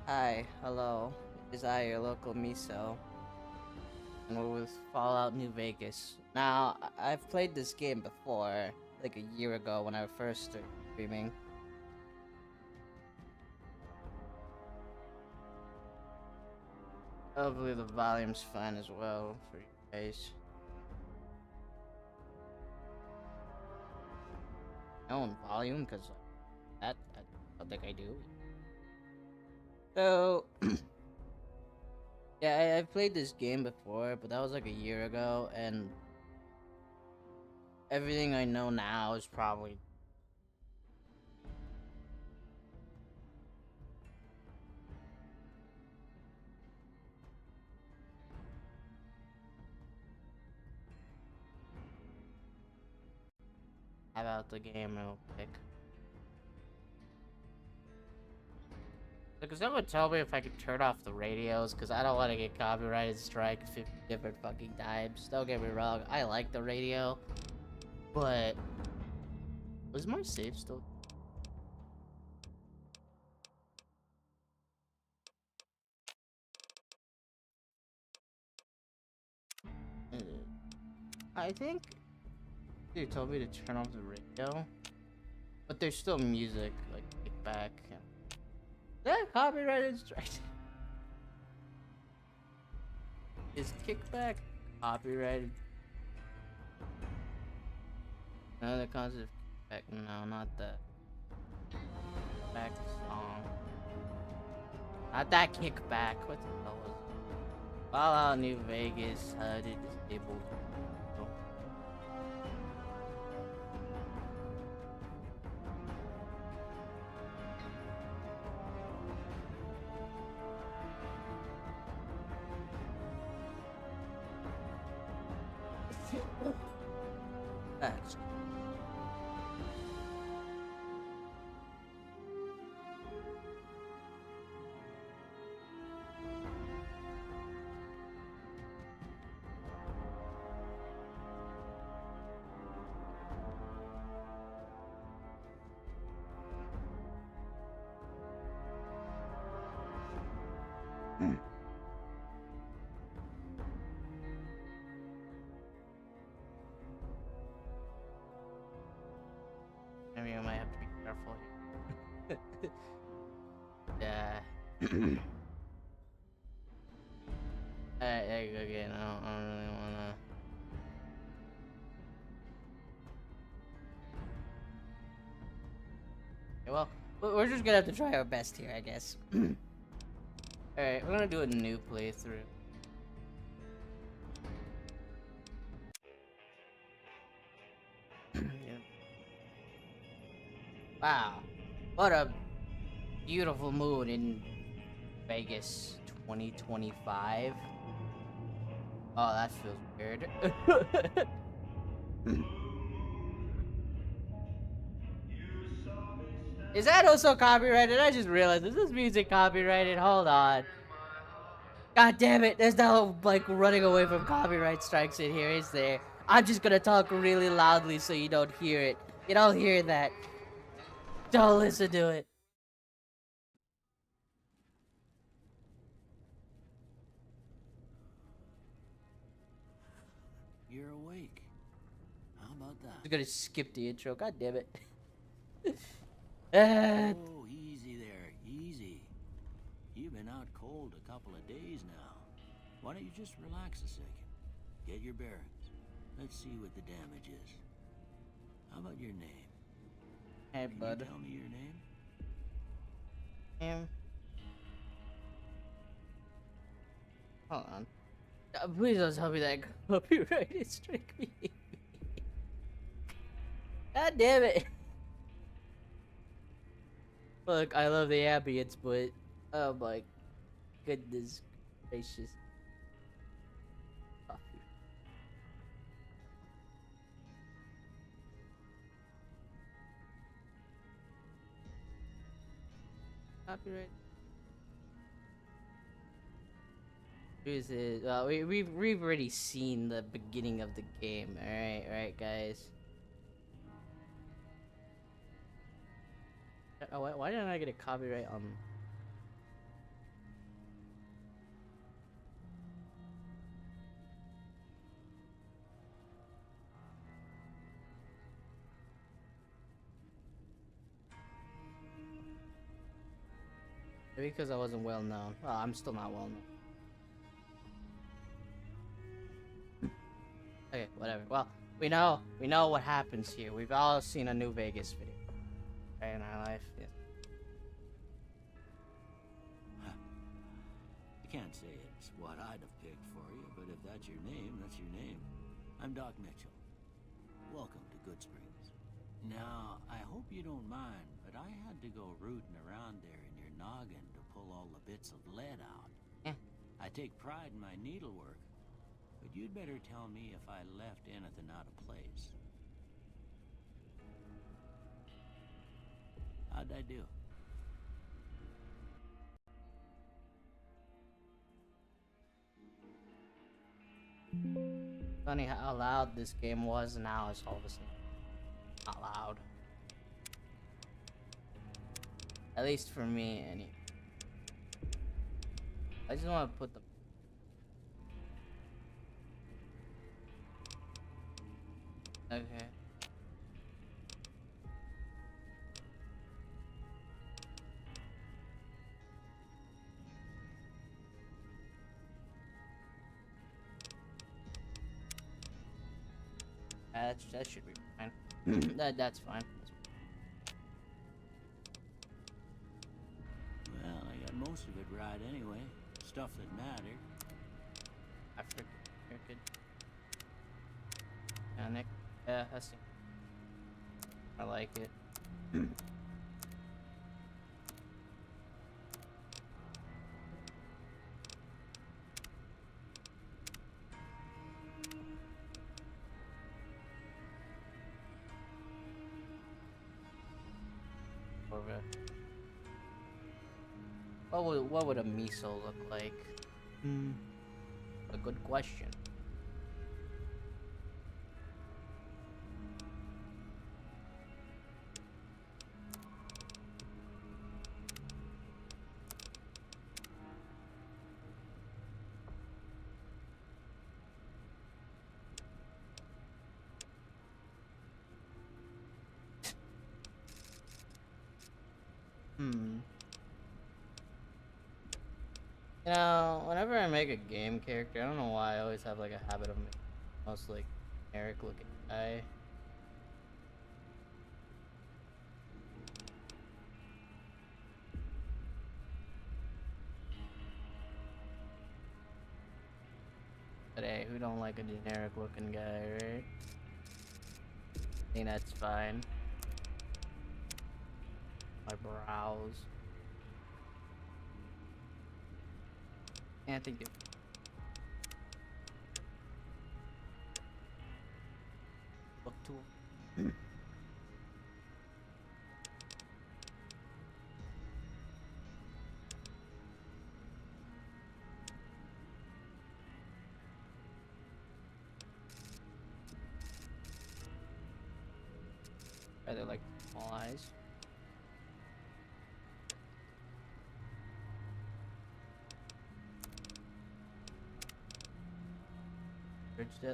Hi, hello. It is I, your local Miso, and we're with Fallout New Vegas. Now, I've played this game before, like a year ago when I first started streaming. Hopefully the volume's fine as well for you guys. I own volume, because that, I don't think I do. So, yeah, I've played this game before, but that was like a year ago, and everything I know now is probably about the game real quick. Because someone tell me if I could turn off the radios, because I don't want to get copyrighted strike 50 different fucking times. Don't get me wrong, I like the radio, but was my save still? I think they told me to turn off the radio, but there's still music, like kickback. That copyrighted strike. Is kickback copyrighted? No, the concept of kickback. No, not that. Back song. Not that kickback. What the hell was it? Fallout New Vegas HUD disabled. That's I mean, I might have to be careful here. Yeah. Alright, there you go again. I don't really wanna. Okay, well, we're just gonna have to try our best here, I guess. Alright, we're gonna do a new playthrough. Yeah. Wow. What a beautiful mood in Vegas 2025. Oh, that feels weird. Is that also copyrighted? I just realized this is music copyrighted. Hold on. God damn it, there's no like running away from copyright strikes in here, is there? I'm just gonna talk really loudly so you don't hear it. You don't hear that. Don't listen to it. You're awake. How about I'm that? just gonna skip the intro. God damn it. Oh, easy there, easy. You've been out cold a couple of days now. Why don't you just relax a second? Get your bearings. Let's see what the damage is. How about your name? Hey, Can bud. you tell me your name? Hold on. Please don't tell me that copyrighted strike me. God damn it. Look, I love the ambience, but oh my goodness gracious. Copyright. We've already seen the beginning of the game. All right, guys. Why didn't I get a copyright on? Maybe because I wasn't well known. Well, I'm still not well known. Okay, whatever. Well, we know what happens here. We've all seen a New Vegas video, right, in our life. Yeah. I can't say it's what I'd have picked for you, but if that's your name, that's your name. I'm Doc Mitchell. Welcome to Goodsprings. Now, I hope you don't mind, but I had to go rooting around there in your noggin to pull all the bits of lead out. Yeah. I take pride in my needlework, but you'd better tell me if I left anything out of place. How'd I do? Funny how loud this game was, and now it's all of a sudden not loud. At least for me, anyway. I just want to put the. Okay. That should be fine. That's fine. Well, I got most of it right anyway. Stuff that mattered. I forget. You're good. Yeah, Nick. Yeah, that's. I like it. What would a miso look like? A good question. You know, whenever I make a game character, I don't know why I always have like a habit of making most like generic looking guy. But hey, who don't like a generic looking guy, right? I think that's fine. My brows. Yeah, I think they look tool. Rather like small eyes.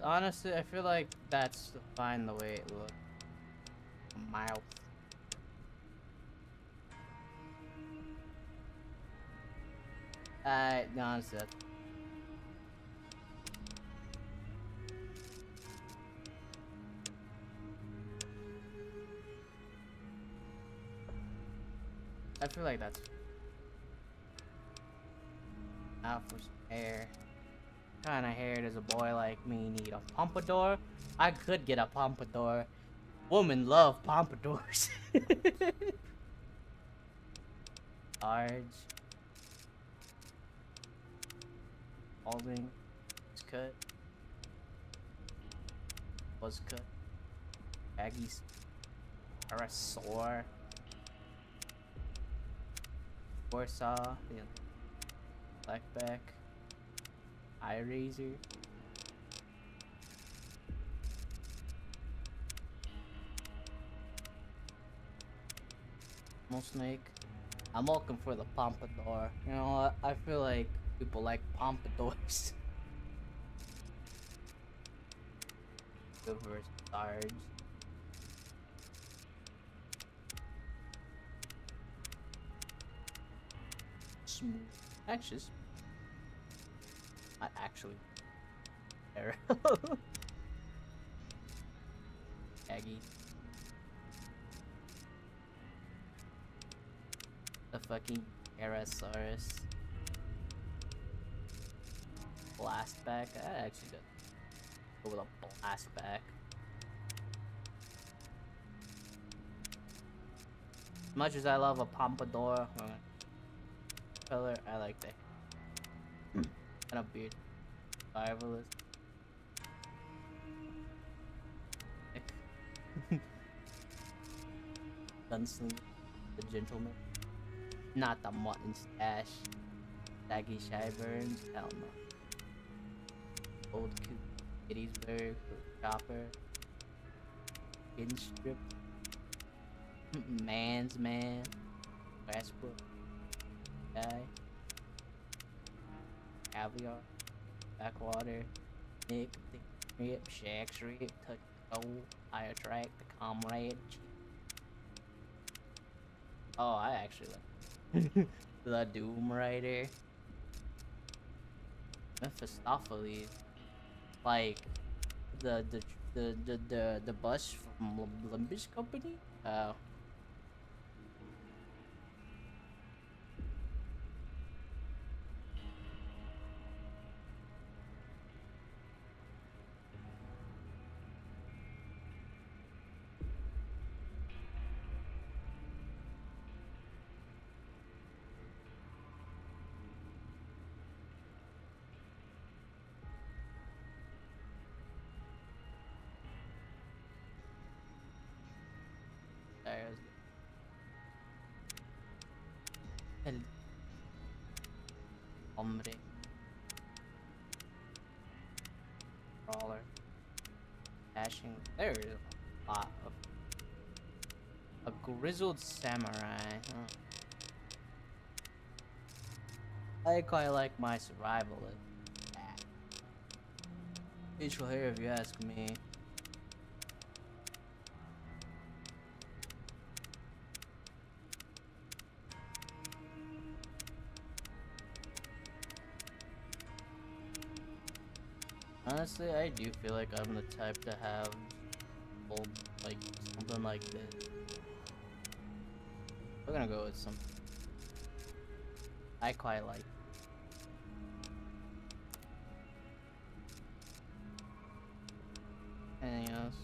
Honestly, I feel like that's fine the way it looks. Mouth. No, honestly, I feel like that's. Now for some hair. What kind of hair does a boy like me need? A pompadour? I could get a pompadour. Women love pompadours. Large. Balding. Cut. Was cut. Baggies. Parasaur. Warsaw. Yeah. Blackback. Eye razor. No snake. I'm looking for the pompadour. You know what? I feel like people like pompadours. Over stars. Smooth. Actually, not actually. Aggie. The fucking Aerosaurus. Blastback. I actually got go with a blastback. As much as I love a pompadour color, I like that kind of beard. Survivalist. Gunslinger, the gentleman. Not the mutton stash. Saggy Shyburns, hell no. Old Gettysburg, Chopper. Skin strip. Man's man. Westbrook. Guy. Caviar. Backwater. Nick. Rip. Shack's Rip. Touch Gold. Higher Track. The Comrade. Oh, I actually like the Doom Rider. Mephistopheles. Like the bus from Limbus Company? There's El Hombre. Brawler. Dashing. There is a lot of. A grizzled samurai. Huh. I quite like my survivalist. Facial hair, if you ask me. Honestly, I do feel like I'm the type to have old, like, something like this. We're gonna go with something I quite like. Anything else?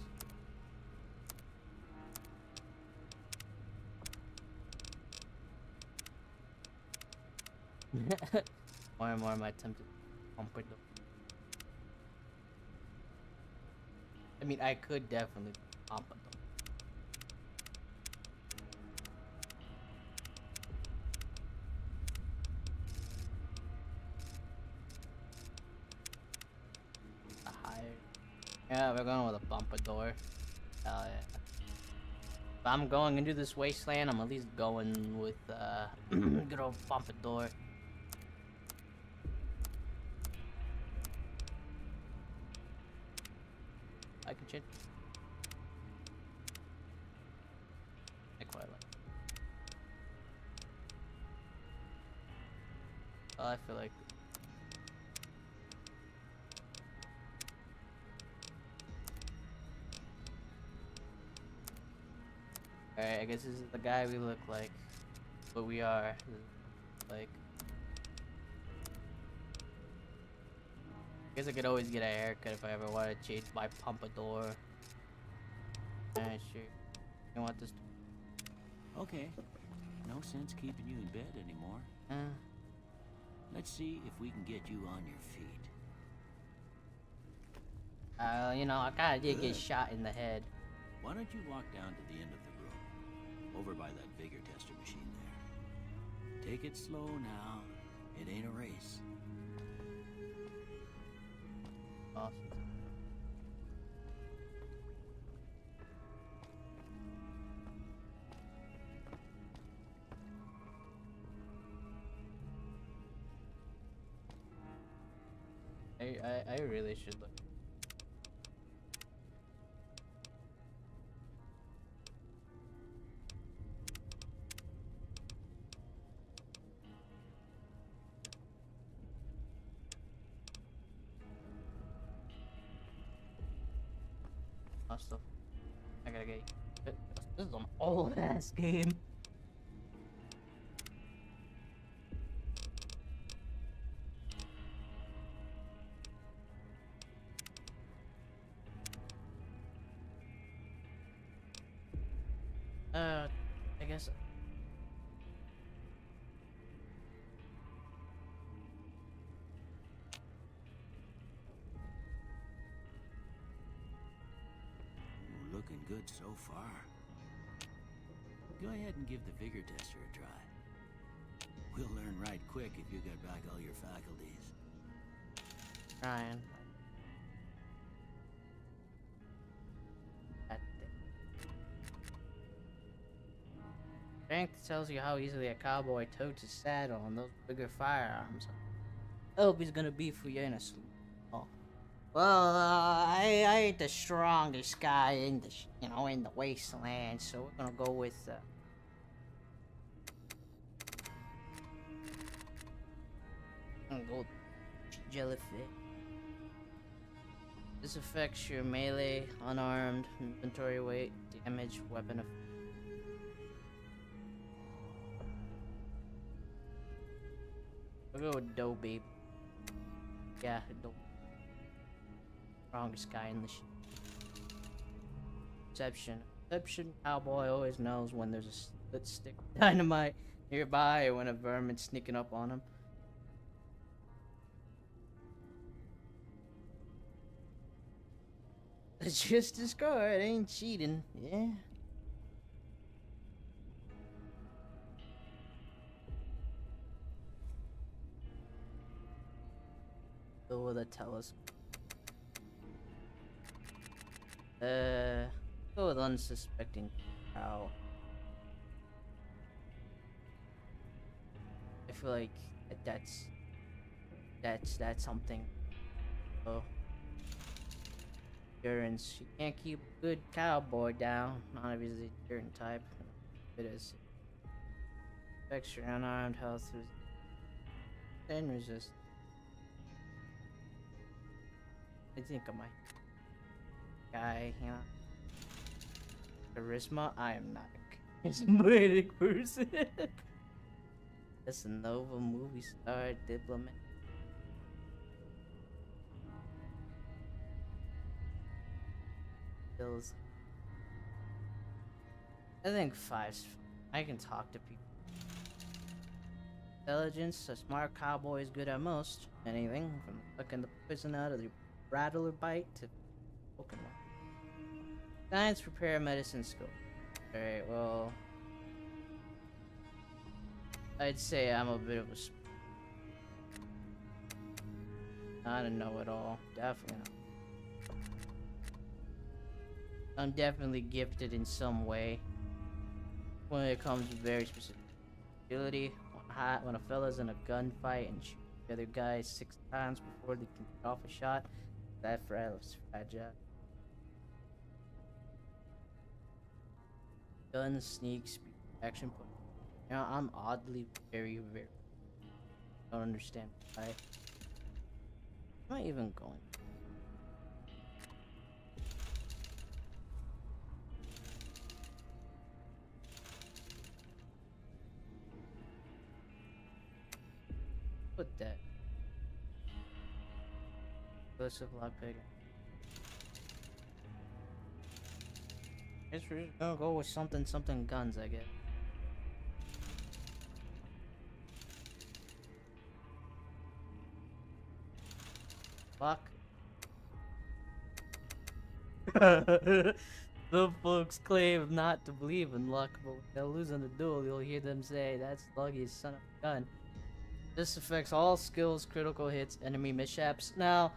More and more am I tempted to pump it. I mean, I could definitely pump it. Yeah, we're going with a pompadour. Hell yeah. If I'm going into this wasteland, I'm at least going with good old pompadour. I can change. I quite like. Oh, I feel like. Alright, I guess this is the guy we look like. But we are. Like. I guess I could always get a haircut if I ever want to change my pompadour. Alright, sure. You want this? Okay. No sense keeping you in bed anymore. Let's see if we can get you on your feet. You know, I kinda did get shot in the head. Why don't you walk down to the end of the room? Over by that vigor tester machine there. Take it slow now. It ain't a race. Awesome. I really should look. Stuff. I gotta get. This is an old ass game. I guess. Looking good so far. Go ahead and give the vigor tester a try. We'll learn right quick if you get back all your faculties. Ryan. Strength tells you how easily a cowboy totes his saddle, and those bigger firearms. I hope he's gonna be for you in a sleep. Oh. Well, I ain't the strongest guy in the, in the wasteland, so we're gonna go with, I'm gonna go with jellyfish. This affects your melee, unarmed, inventory weight, damage, weapon effect. I'll go with Doe Babe. Yeah, Doe. Strongest guy in the Perception. Perception cowboy always knows when there's a split stick of dynamite nearby or when a vermin's sneaking up on him. It's just a score, it ain't cheating, yeah. Go with a telescope. Go with unsuspecting cow. I feel like that's something. Oh. Endurance. You can't keep a good cowboy down. Not if he's the endurance type. It is. Affects your unarmed health. Then resist. I think of my guy, charisma. I am not a charismatic person. That's a Nova movie star diplomat. Bills. I think 5's. I can talk to people. Intelligence. A smart cowboy is good at most anything, from sucking the poison out of the rattler bite to spoken one. Science, repair, medicine, skill. Alright, well, I'd say I'm a bit of a not a know-it-all. Definitely not. I'm definitely gifted in some way when it comes to very specific ability. When a fella's in a gunfight and shoot the other guy 6 times before they can get off a shot, that was fragile. Gun, sneak, speed, action point. I'm oddly very don't understand why. I'm not even going. Put that. Explosive lockpick. Guess we're just gonna go with something guns, I guess. Fuck. Some folks claim not to believe in luck, but when they'll lose in the duel, you'll hear them say, "That's lucky, son of a gun." This affects all skills, critical hits, enemy mishaps. Now,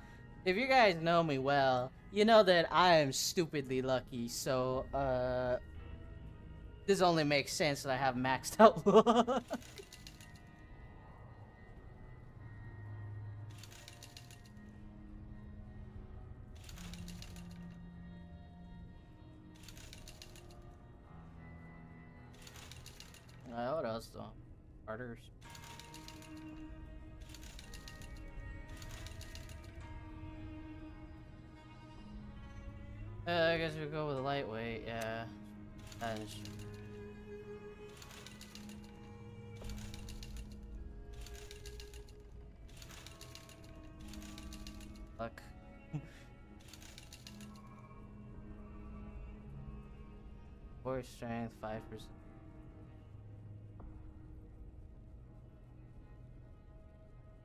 if you guys know me well, you know that I am stupidly lucky, so, this only makes sense that I have maxed out luck. What else though? Starters. I guess we go with lightweight, yeah. That is true. Fuck. Force strength, 5%.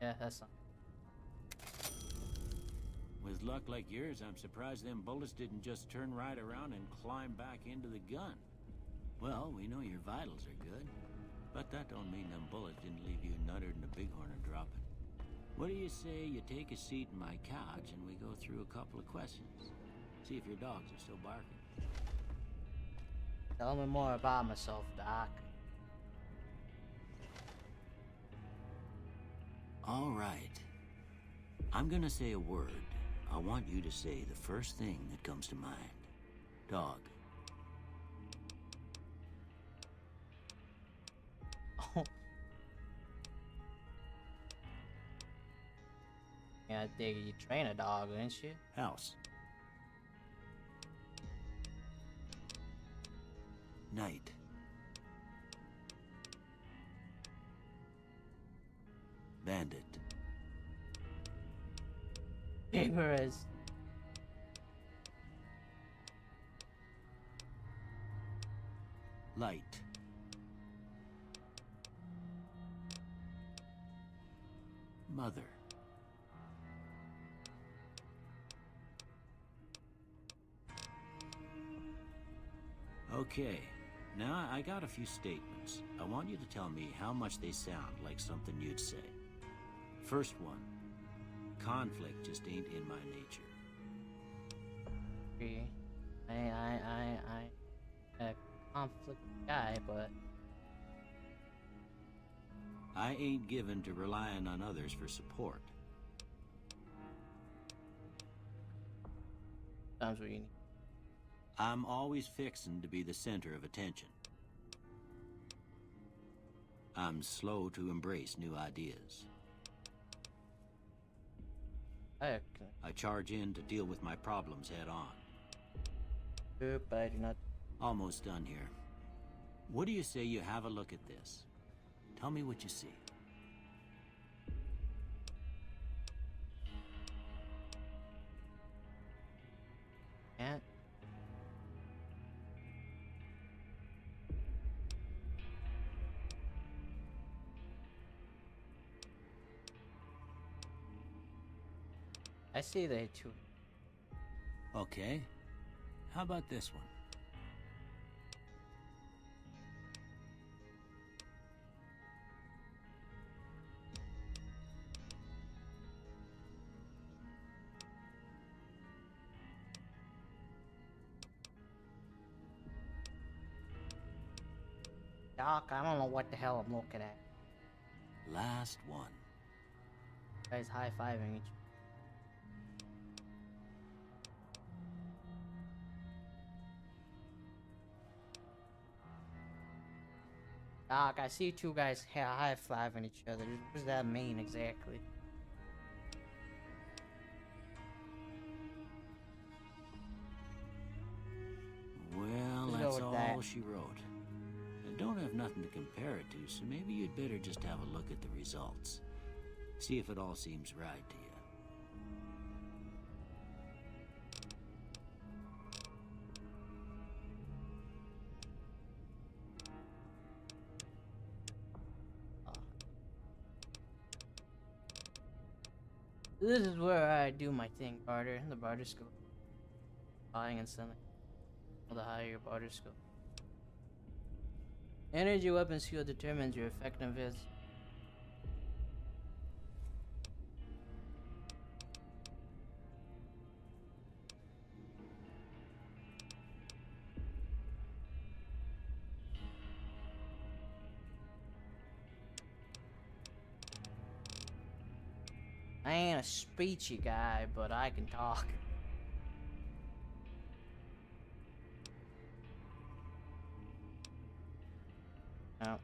Yeah, that's not. With luck like yours, I'm surprised them bullets didn't just turn right around and climb back into the gun. Well, we know your vitals are good, but that don't mean them bullets didn't leave you nuttered and a bighorn dropping. What do you say you take a seat in my couch and we go through a couple of questions? See if your dogs are still barking. Tell me more about myself, Doc. All right. I'm gonna say a word. I want you to say the first thing that comes to mind. Dog. Oh. Yeah, I dig it. You train a dog, didn't you? House. Night. Bandit. Gamers. Light. Mother. Okay, now I got a few statements. I want you to tell me how much they sound like something you'd say. First one. Conflict just ain't in my nature. I a conflict guy, but I ain't given to relying on others for support. times what you need. I'm always fixin' to be the center of attention. I'm slow to embrace new ideas. I charge in to deal with my problems head on. But I do not. Almost done here. What do you say you have a look at this? Tell me what you see. Can't. I see they too. Okay. How about this one? Doc, I don't know what the hell I'm looking at. Last one. Guys high-fiving each. Doc, I see two guys high-fiving each other. What does that mean exactly? Well, Let's go that's with all that. she wrote. I don't have nothing to compare it to, so maybe you'd better just have a look at the results. See if it all seems right to you. This is where I do my thing, barter. The barter skill. Buying and selling. Well, the higher your barter skill. Energy weapon skill determines your effectiveness. I ain't a speechy guy, but I can talk. Oh.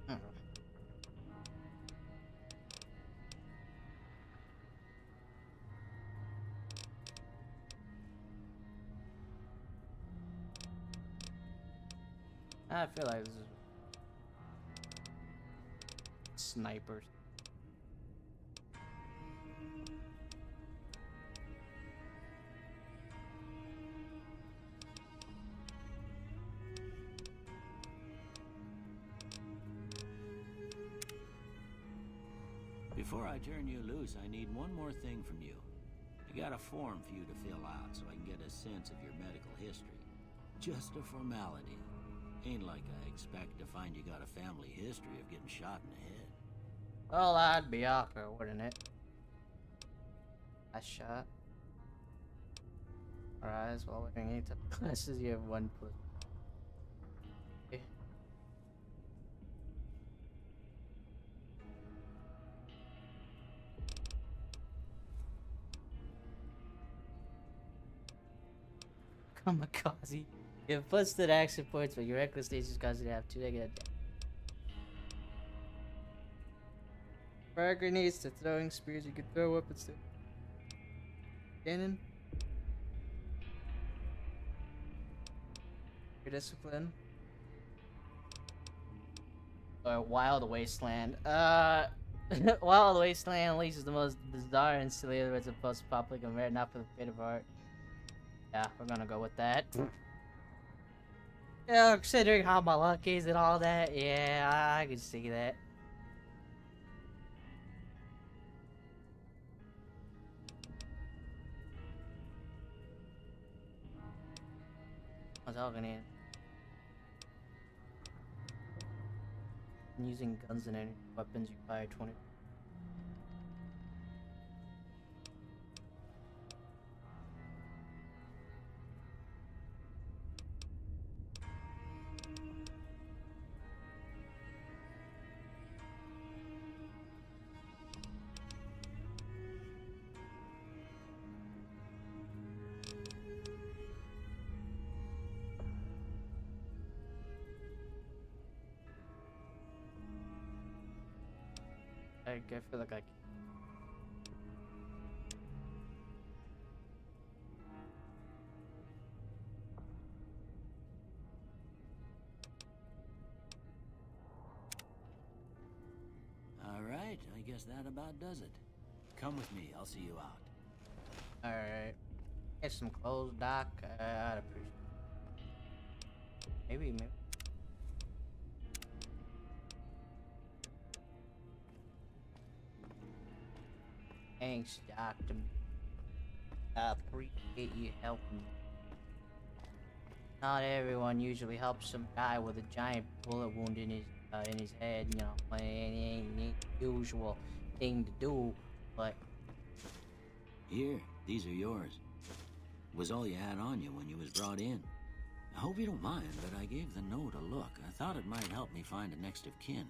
Hmm. I feel like this is snipers. Before I turn you loose, I need one more thing from you. I got a form for you to fill out so I can get a sense of your medical history. Just a formality. Ain't like I expect to find you got a family history of getting shot in the head. Well, that'd be awkward, wouldn't it? A shot. Alright, well, we need to classes. You have 1+. Okay. Kamikaze. You have +10 action points, but your reckless stages cause you to have 2 negative damage. Frag grenades to throwing spears. You can throw weapons to cannon. Your discipline. Or Wild Wasteland. Wild Wasteland unleashes the most bizarre and silly elements of post-apocalyptic America, not for the creative art. Yeah, we're gonna go with that. Yeah, considering how my luck is and all that, yeah, I can see that. I was talking in. Using guns and any weapons, you fire 20. I feel like I. All right, I guess that about does it. Come with me, I'll see you out. Alright. Get some clothes, Doc. I'd appreciate it. Maybe. Thanks, Doctor. I appreciate you helping me. Not everyone usually helps some guy with a giant bullet wound in his head, you know. It ain't the usual thing to do, but Here, these are yours. Was all you had on you when you was brought in. I hope you don't mind, but I gave the note a look. I thought it might help me find a next of kin.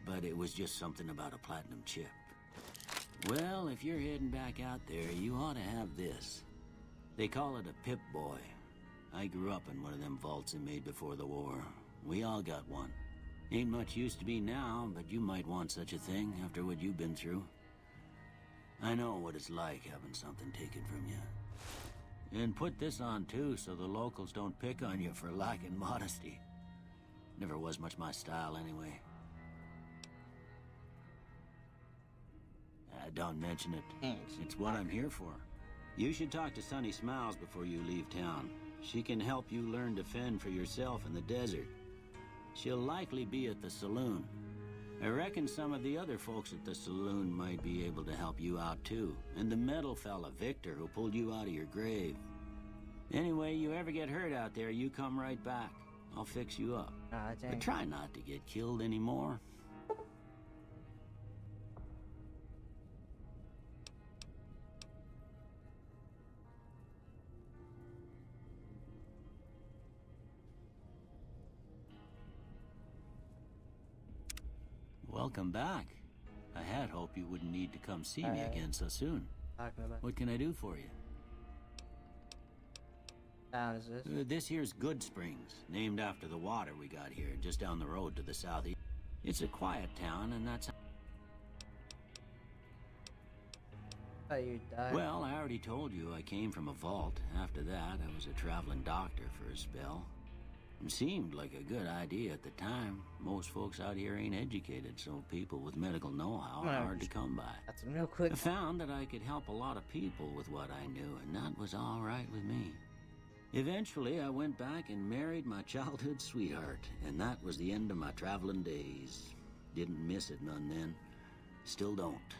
But it was just something about a platinum chip. Well, if you're heading back out there, you ought to have this. They call it a Pip-Boy. I grew up in one of them vaults they made before the war. We all got one. Ain't much use to be now, but you might want such a thing after what you've been through. I know what it's like having something taken from you. And put this on too, so the locals don't pick on you for lacking modesty. Never was much my style anyway. Don't mention it. thanks. It's what I'm here for. You should talk to Sunny Smiles before you leave town. She can help you learn to fend for yourself in the desert. She'll likely be at the saloon. I reckon some of the other folks at the saloon might be able to help you out too. And the metal fella, Victor, who pulled you out of your grave. Anyway, you ever get hurt out there, you come right back. I'll fix you up. But try not to get killed anymore. Welcome back. I had hoped you wouldn't need to come see me again so soon. Talking about What can I do for you? town is this? This here's Good Springs, named after the water we got here, just down the road to the southeast. It's a quiet town, and that's... Thought you died. Well, I already told you I came from a vault. After that, I was a traveling doctor for a spell. It seemed like a good idea at the time. Most folks out here ain't educated, so people with medical know-how are hard to come by. That's real quick. I found that I could help a lot of people with what I knew, and that was all right with me. Eventually, I went back and married my childhood sweetheart, and that was the end of my traveling days. Didn't miss it none then. Still don't.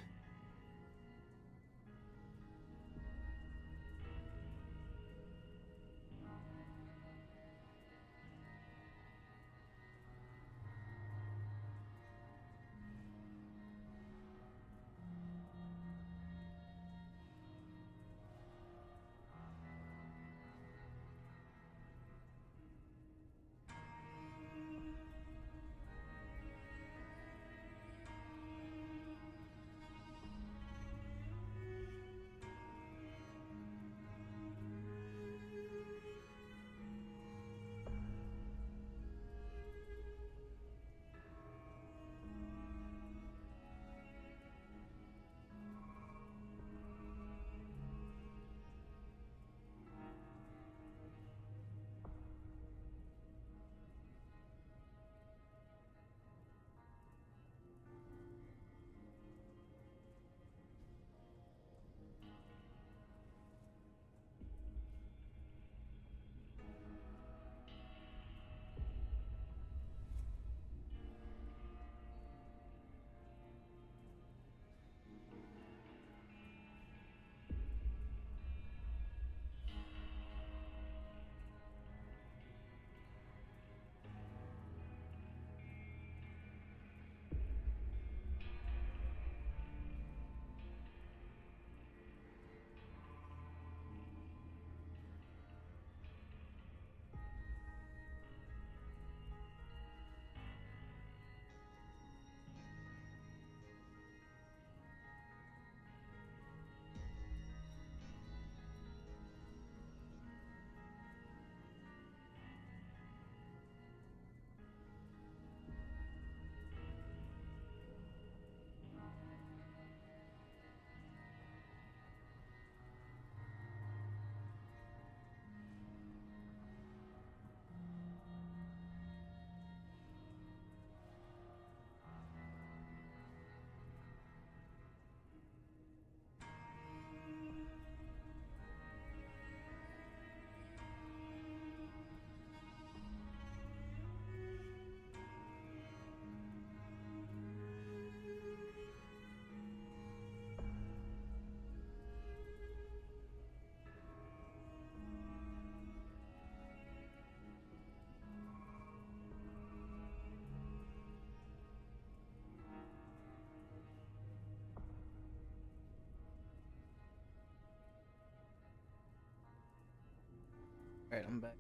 Alright, I'm back.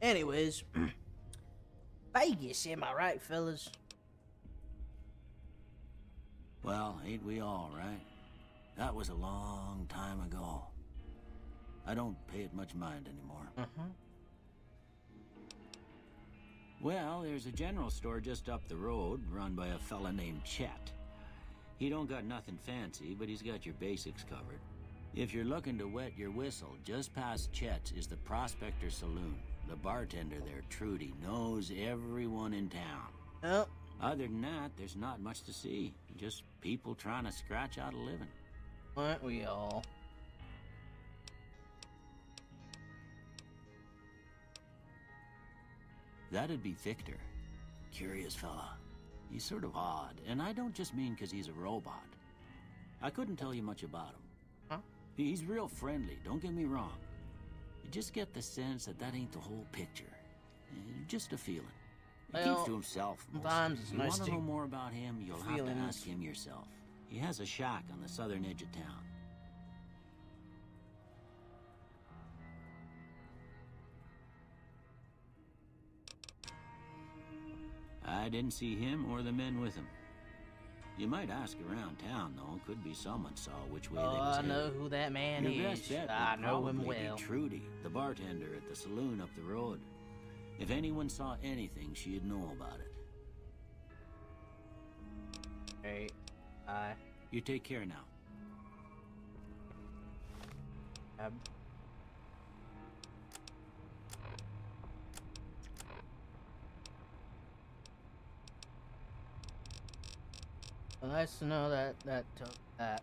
Anyways, Vegas, am I right, fellas? Well, ain't we all, right? That was a long time ago. I don't pay it much mind anymore. Well, there's a general store just up the road, run by a fella named Chet. He don't got nothing fancy, but he's got your basics covered. If you're looking to wet your whistle, just past Chet's is the Prospector Saloon. The bartender there, Trudy, knows everyone in town. Oh, Other than that, there's not much to see. Just people trying to scratch out a living. aren't we all? That'd be Victor. Curious fella. He's sort of odd, and I don't just mean 'cause he's a robot. I couldn't tell you much about him. Huh? He's real friendly, don't get me wrong. You just get the sense that that ain't the whole picture. Just a feeling. He Well, keeps to himself mostly. sometimes it's You nice want to to know more about him, you'll have to feelings. ask him yourself. He has a shack on the southern edge of town. I didn't see him or the men with him. You might ask around town, though. Could be someone saw which way Oh, they was I know headed. who that man Your is. best bet I would know him probably well. be Trudy, the bartender at the saloon up the road. If anyone saw anything, she'd know about it. Hey, You take care now. well, nice to know that took that.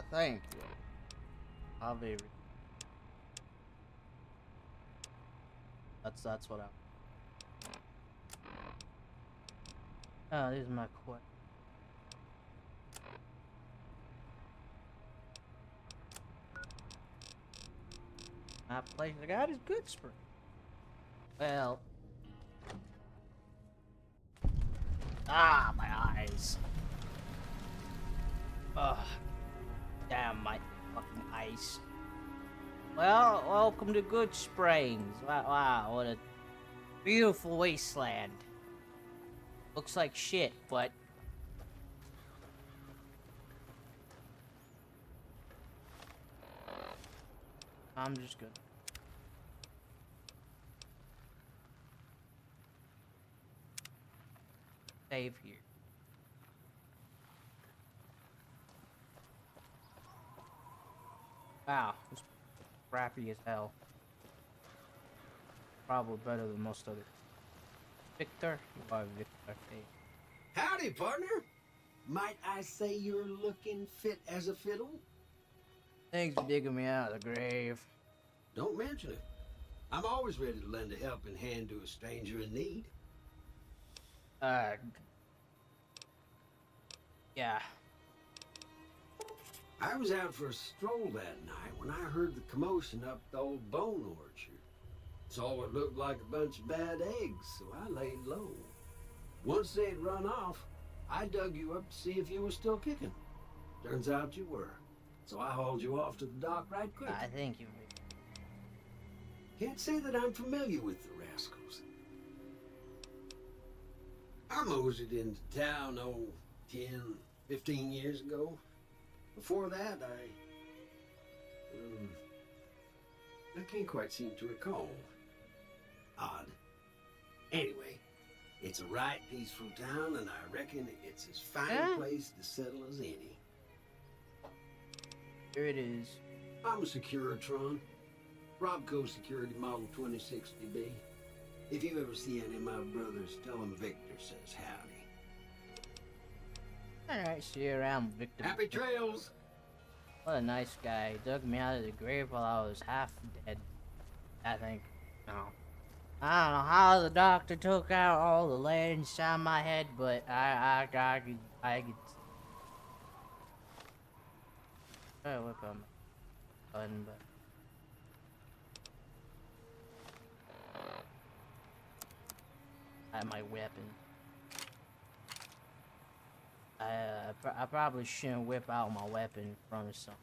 Thank you. I'll be. That's what I. Oh, these are my questions. My place I got is Goodspring. Well. Ah, my eyes. Ugh. Damn my fucking eyes. Well, welcome to Good Springs. Wow, what a beautiful wasteland. Looks like shit, but I'm just good. Save here. Wow, it's crappy as hell. Probably better than most other. Victor? You are Victor. Hey. Howdy, partner. Might I say you're looking fit as a fiddle? Thanks for digging me out of the grave. Don't mention it. I'm always ready to lend a helping hand to a stranger in need. Yeah. I was out for a stroll that night when I heard the commotion up the old bone orchard. Saw what looked like a bunch of bad eggs, so I laid low. Once they had run off, I dug you up to see if you were still kicking. Turns out you were, so I hauled you off to the dock right quick. I thank you. Can't say that I'm familiar with the rascals. I moseyed into town, 10, 15 years ago. Before that, I can't quite seem to recall. Odd. Anyway, it's a right peaceful town, and I reckon it's as fine a place to settle as any. Here it is. I'm a Securitron. Robco Security Model 2060B. If you ever see any of my brothers, tell them Victor says howdy. Alright, see you around, Victor. Happy trails! What a nice guy. He dug me out of the grave while I was half dead. I think. No. I don't know how the doctor took out all the lead inside my head, but I could. Try to whip on my button, but. I have my weapon. I probably shouldn't whip out my weapon in front of someone.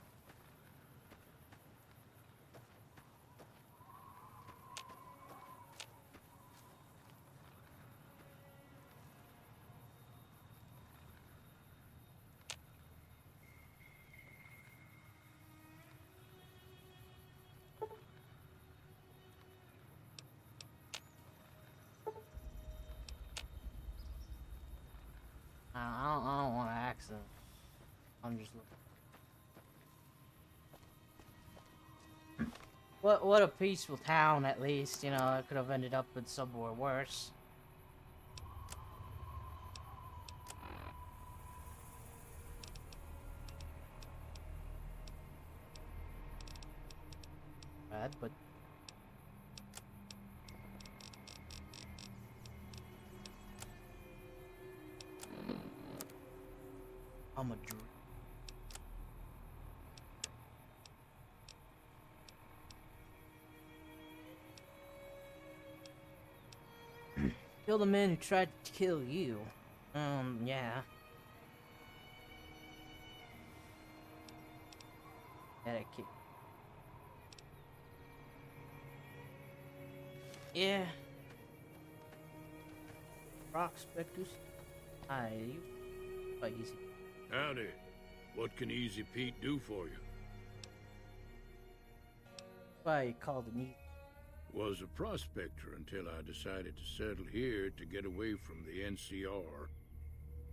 I don't want to accident. I'm just looking. What a peaceful town, at least. You know, I could have ended up in somewhere worse. bad, but I'm a drink. Kill the man who tried to kill you. Yeah. Gotta kick. Yeah. Prospectus. You quite easy. Howdy. What can Easy Pete do for you? Why you called me? Was a prospector until I decided to settle here to get away from the NCR.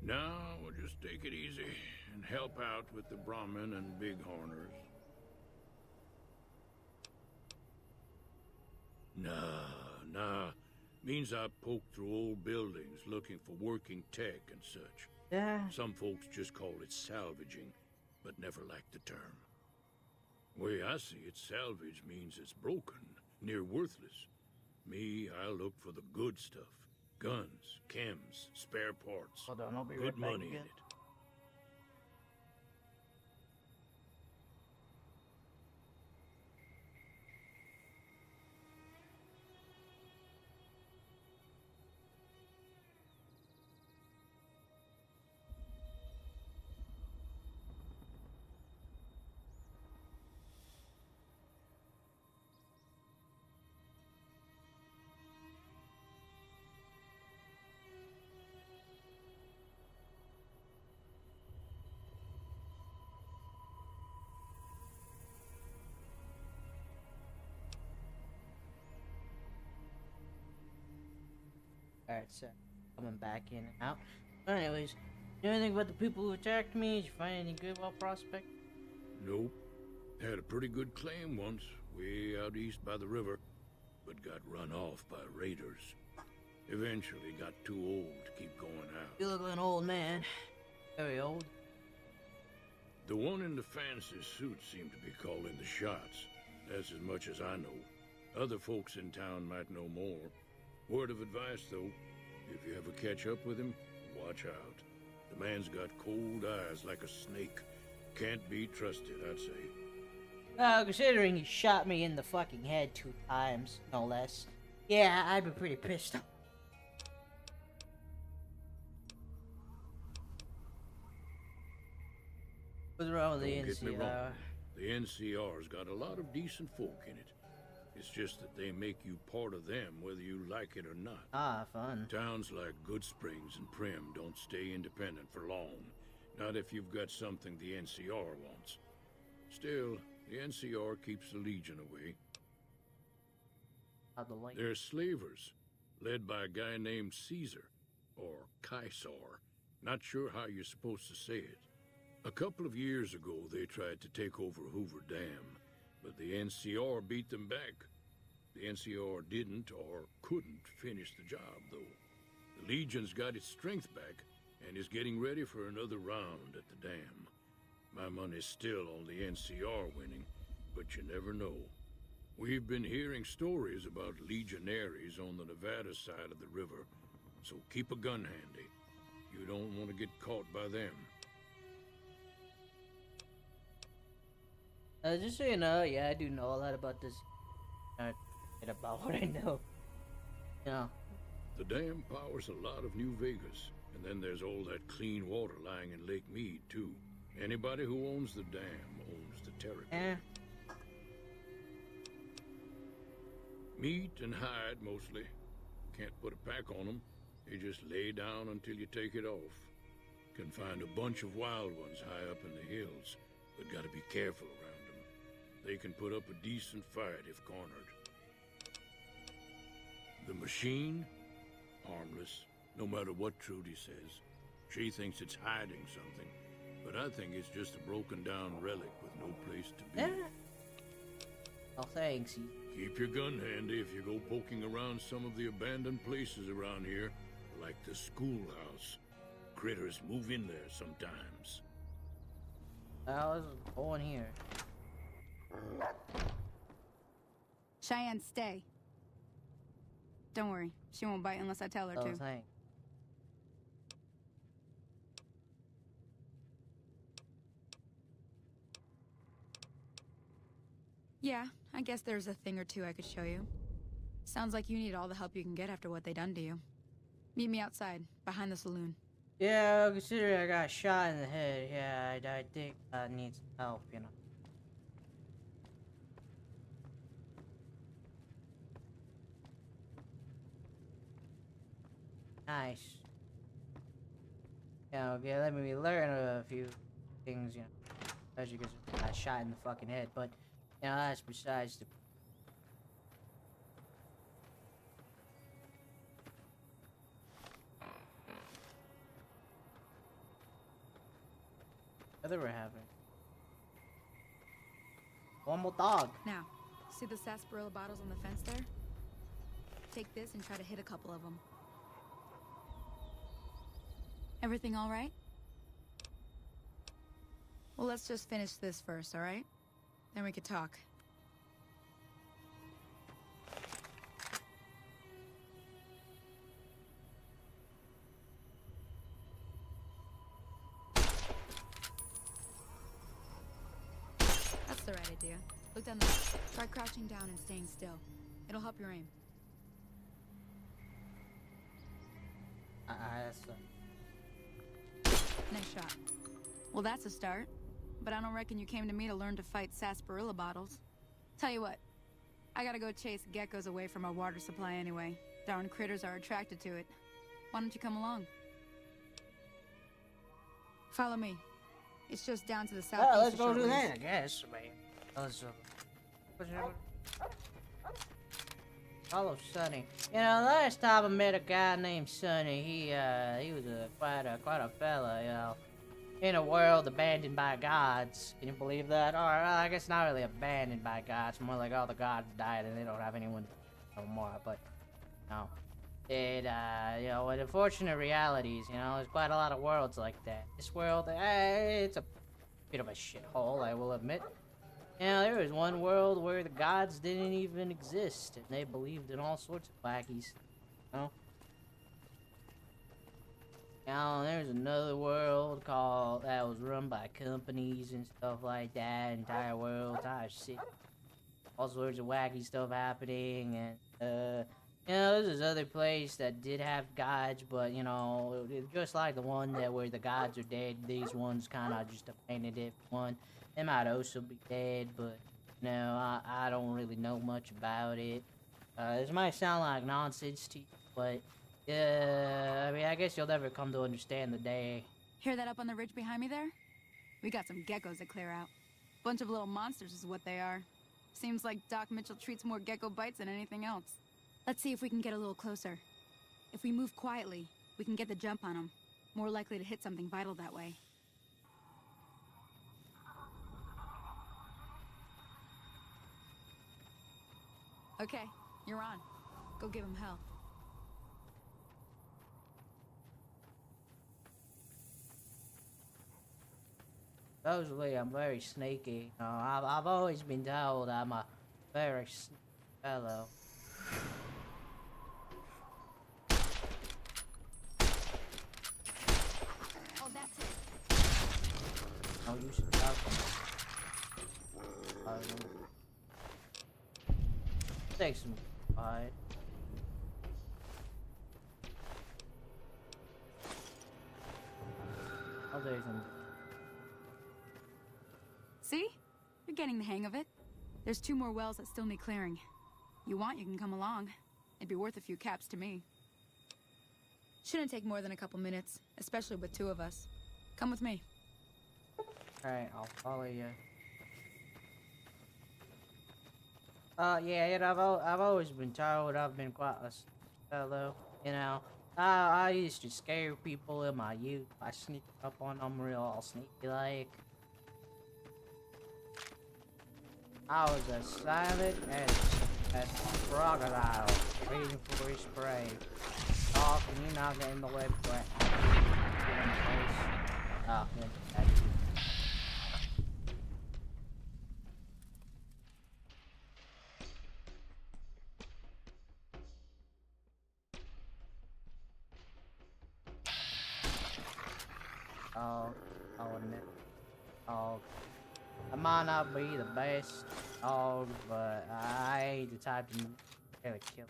Now, we'll just take it easy and help out with the Brahmin and Bighorners. Nah. Means I poke through old buildings looking for working tech and such. Yeah. Some folks just call it salvaging, but never liked the term. Way I see it, salvage means it's broken, near worthless. Me, I look for the good stuff. Guns, chems, spare parts. Hold on, I'll be Good right back money in again. it. Alright, so coming back in and out. Anyways, you know anything about the people who attacked me? Did you find any good while prospect? Nope. Had a pretty good claim once, way out east by the river, but got run off by raiders. Eventually got too old to keep going out. You look like an old man. Very old. The one in the fancy suit seemed to be calling the shots. That's as much as I know. Other folks in town might know more. Word of advice, though, if you ever catch up with him, watch out. The man's got cold eyes like a snake. Can't be trusted, I'd say. Considering he shot me in the fucking head 2 times, no less. Yeah, I'd be pretty pissed off. What's wrong with the Don't get me wrong. NCR? The NCR's got a lot of decent folk in it. It's just that they make you part of them whether you like it or not. Ah, fun. Towns like Good Springs and Prim don't stay independent for long. Not if you've got something the NCR wants. Still, the NCR keeps the Legion away. How'd the light? They're slavers, led by a guy named Caesar, or Caesar. Not sure how you're supposed to say it. A couple of years ago, they tried to take over Hoover Dam, but the NCR beat them back. The NCR didn't or couldn't finish the job, though. The Legion's got its strength back and is getting ready for another round at the dam. My money's still on the NCR winning, but you never know. We've been hearing stories about legionaries on the Nevada side of the river, so keep a gun handy. You don't want to get caught by them. Just so you know, yeah, I do know a lot about this. Not about what I know. You know. The dam powers a lot of New Vegas, and then there's all that clean water lying in Lake Mead, too. Anybody who owns the dam owns the territory. Eh. Meat and hide, mostly. Can't put a pack on them. They just lay down until you take it off. Can find a bunch of wild ones high up in the hills, but gotta be careful around them. They can put up a decent fight if cornered. The machine? Harmless, no matter what Trudy says. She thinks it's hiding something, but I think it's just a broken down relic with no place to be. Eh. Oh, thanks. Keep your gun handy if you go poking around some of the abandoned places around here, like the schoolhouse. Critters move in there sometimes. I was going here. Cheyenne, stay. Don't worry, she won't bite unless I tell her Oh, to. thanks. Yeah, I guess there's a thing or two I could show you. Sounds like you need all the help you can get after what they done to you. Meet me outside, behind the saloon. Yeah, considering I got shot in the head, yeah, I think I need some help, you know. Nice. Yeah, let me learn a few things, you know. Especially because I got shot in the fucking head, but, you know, that's besides the... Other we're having. One more dog. Now, see the sarsaparilla bottles on the fence there? Take this and try to hit a couple of them. Everything all right? Well, let's just finish this first, all right? Then we could talk. That's the right idea. Look down there. Try crouching down and staying still. It'll help your aim. That's Nice shot. Well, that's a start. But I don't reckon you came to me to learn to fight sarsaparilla bottles. Tell you what, I gotta go chase geckos away from our water supply anyway. Darn critters are attracted to it. Why don't you come along? Follow me. It's just down to the southeast. well, let's a go short do ways. that, I guess, man. Let's, follow Sonny. You know, last time I met a guy named Sonny, he was quite a fella, you know. In a world abandoned by gods. Can you believe that? Or, I guess not really abandoned by gods, more like all the gods died and they don't have anyone no more, but, you know. You know, with unfortunate realities, you know, there's quite a lot of worlds like that. This world, it's a bit of a shithole, I will admit. You know, there was one world where the gods didn't even exist, and they believed in all sorts of wackies, you know? Now, there's another world that was run by companies and stuff like that, entire world, entire city. All sorts of wacky stuff happening, and, you know, there's this other place that did have gods, but, you know, just like the one where the gods are dead, these ones kind of just abandoned it. One, they might also be dead, but, you know, I don't really know much about it. This might sound like nonsense to you, but, I mean, I guess you'll never come to understand the day. Hear that up on the ridge behind me there? We got some geckos to clear out. Bunch of little monsters is what they are. Seems like Doc Mitchell treats more gecko bites than anything else. Let's see if we can get a little closer. If we move quietly, we can get the jump on them. More likely to hit something vital that way. Okay, you're on. Go give him hell. Supposedly, I'm very sneaky. I've always been told I'm a very sneaky fellow. Oh, that's it. Oh, you should talk to me. Take some fight. I'll take some. See? You're getting the hang of it. There's 2 more wells that still need clearing. You want, you can come along. It'd be worth a few caps to me. Shouldn't take more than a couple minutes, especially with 2 of us. Come with me. Alright, I'll follow you. Yeah, you know, I've always been told I've been quite a fellow, you know. I used to scare people in my youth. I sneaked up on them real all sneaky like. I was as silent as a crocodile waiting for his prey. Oh, can you not get in the way before I get in the face? Oh, yeah, that's it. dog. Dog. I might not be the best dog, but I ain't the type to really kill.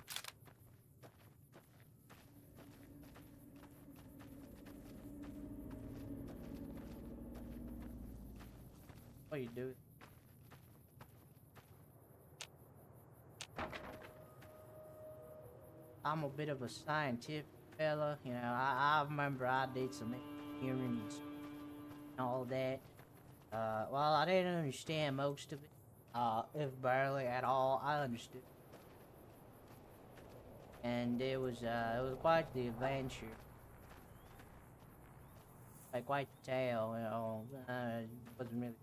What you do? I'm a bit of a scientific fella, you know. I remember I did some experiments and all that. Well, I didn't understand most of it. If barely at all, I understood. And it was quite the adventure. Like quite the tale, you know. It wasn't really.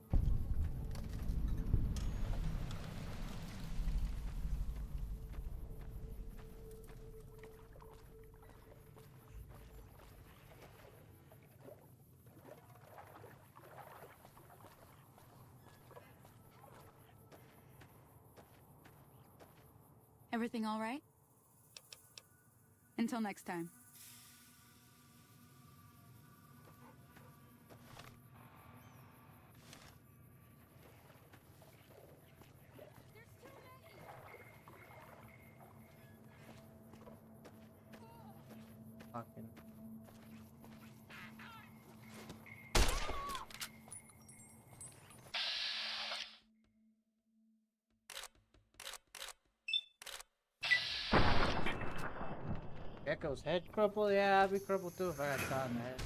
Everything all right? Until next time. Fucking. Gecko's head crumpled? Yeah, I'd be crumpled too if I got shot in the head.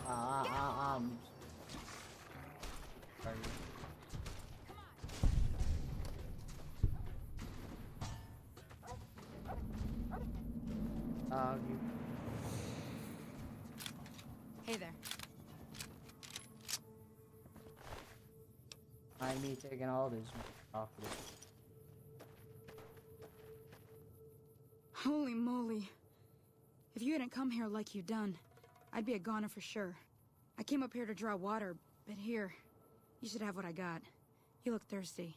I'm sorry. You. Hey there. Mind me taking all this off of it. Holy moly. If you hadn't come here like you done, I'd be a goner for sure. I came up here to draw water, but here, you should have what I got. You look thirsty.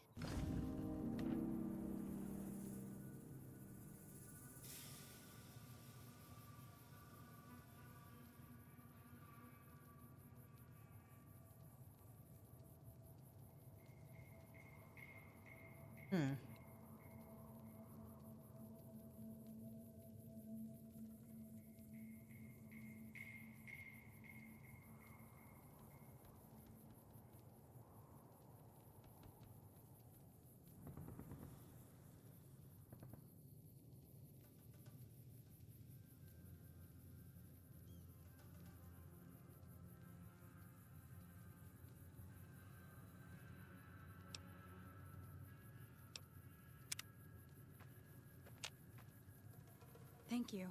Thank you.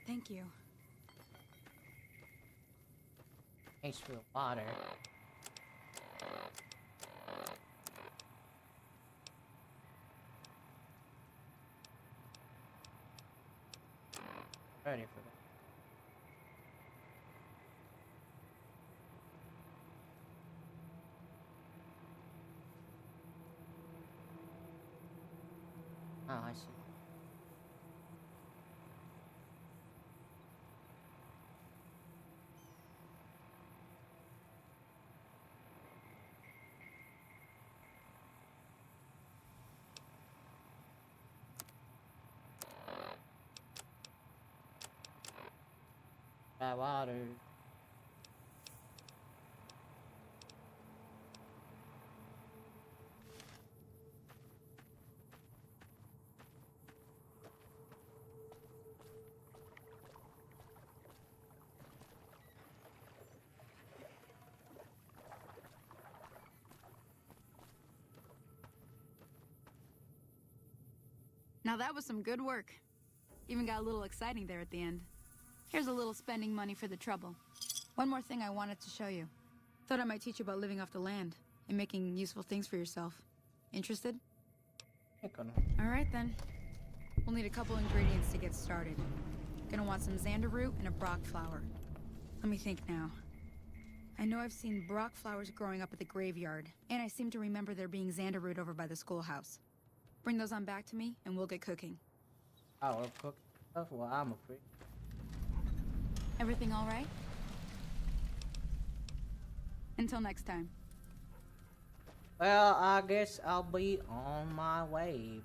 Thank you. Thanks for the water. Ready for that. Oh, I see. That water. Now that was some good work. Even got a little exciting there at the end. Here's a little spending money for the trouble. One more thing I wanted to show you. Thought I might teach you about living off the land and making useful things for yourself. Interested? All right then. We'll need a couple ingredients to get started. Gonna want some xander root and a brock flower. Let me think now. I know I've seen brock flowers growing up at the graveyard, and I seem to remember there being xander root over by the schoolhouse. Bring those on back to me, and we'll get cooking. Oh, we'll cook. stuff. Well, I'm a freak. Everything all right? Until next time. Well, I guess I'll be on my way.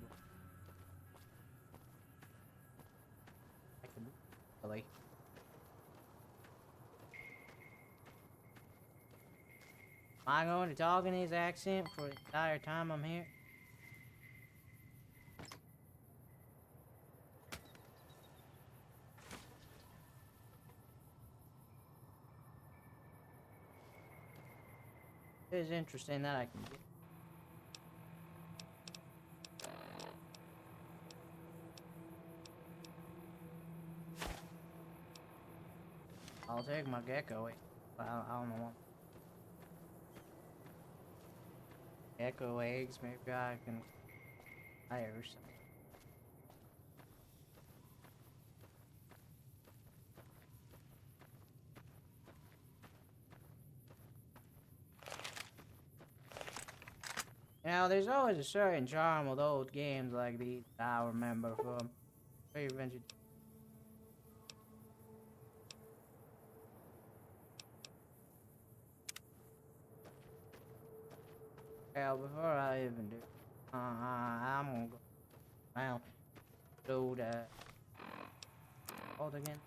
I can really. Am I going to talk in his accent for the entire time I'm here? It is interesting that I can get. I'll take my gecko. I don't know what. Gecko eggs, maybe I can hire some. Now, there's always a certain charm with old games like these I remember from Very Adventure. Well, before I even do, I'm gonna go around to the hold again.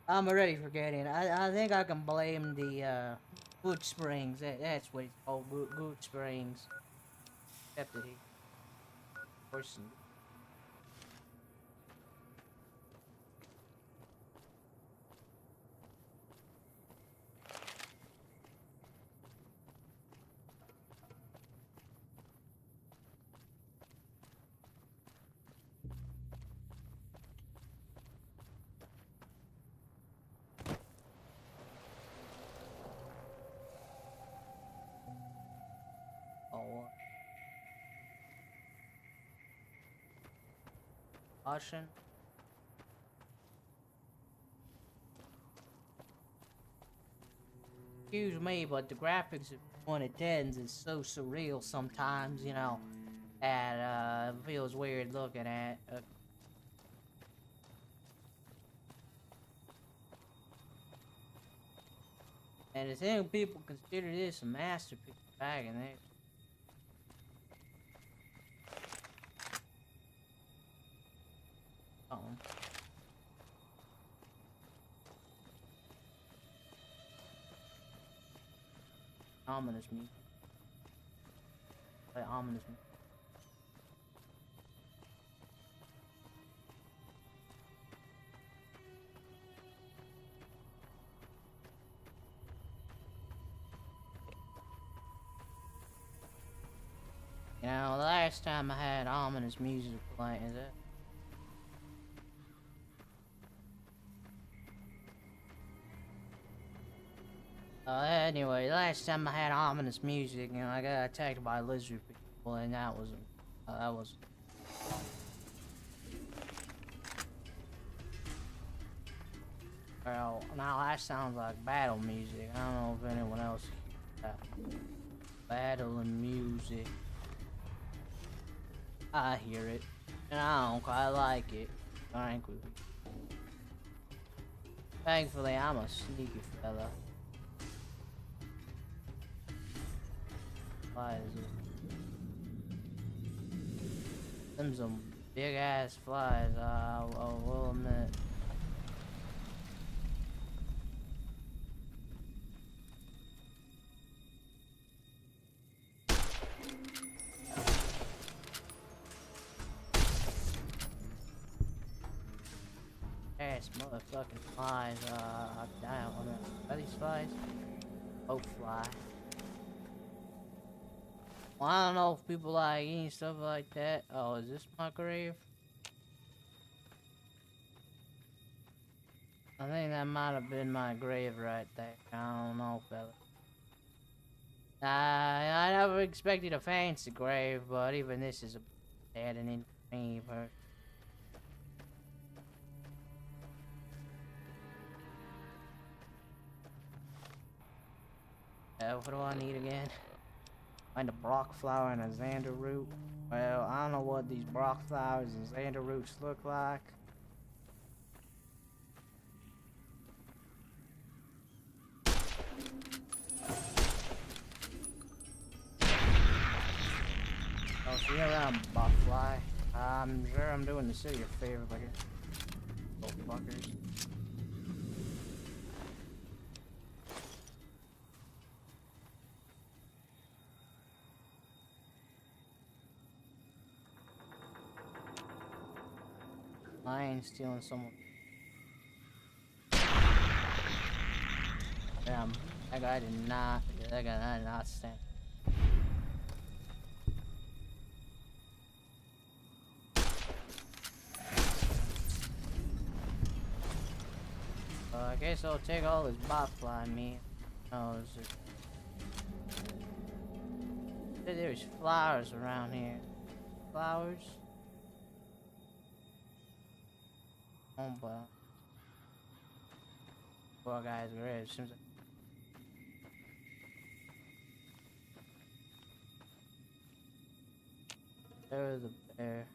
I'm already forgetting. I think I can blame the Good Springs. That's what it's called, Good Springs. Deputy. Person. Caution. Excuse me, but the graphics of 2010s is so surreal sometimes, you know, that it feels weird looking at. And the thing people consider this a masterpiece back in there. Ominous music. Play ominous music. You know, the last time I had ominous music playing, is it? Anyway, last time I had ominous music, you know, I got attacked by lizard people, and that was. Well, now that sounds like battle music. I don't know if anyone else. Battle and music. I hear it, and I don't quite like it, frankly. Thankfully, I'm a sneaky fella. Why is it? Them some big ass flies, I will admit. Ass motherfucking flies, damn, are these flies? Oh, fly. Well, I don't know if people like eating stuff like that. Oh, is this my grave? I think that might have been my grave right there. I don't know, fella. I never expected a fancy grave, but even this is a saddening for me, but... what do I need again? Find a Brock flower and a Xander root. Well, I don't know what these Brock flowers and Xander roots look like. See around, botfly. I'm sure I'm doing the city a favor, but here. Little fuckers. I ain't stealing someone. Damn, that guy did not. That guy did not stand. I guess I'll take all this botfly meat. Oh, there's flowers around here. Flowers? Oh, but poor guy's grave. Seems like there's a bear.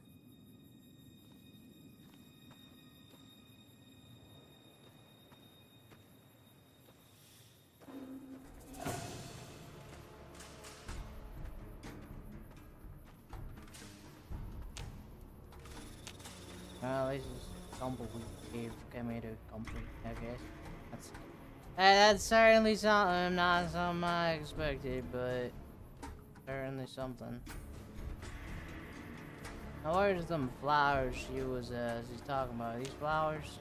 Well, this is tumbleweed cave. Get me to complete, I guess. That's certainly something, not something I expected, but certainly something. Now, where's them flowers she's talking about? These flowers?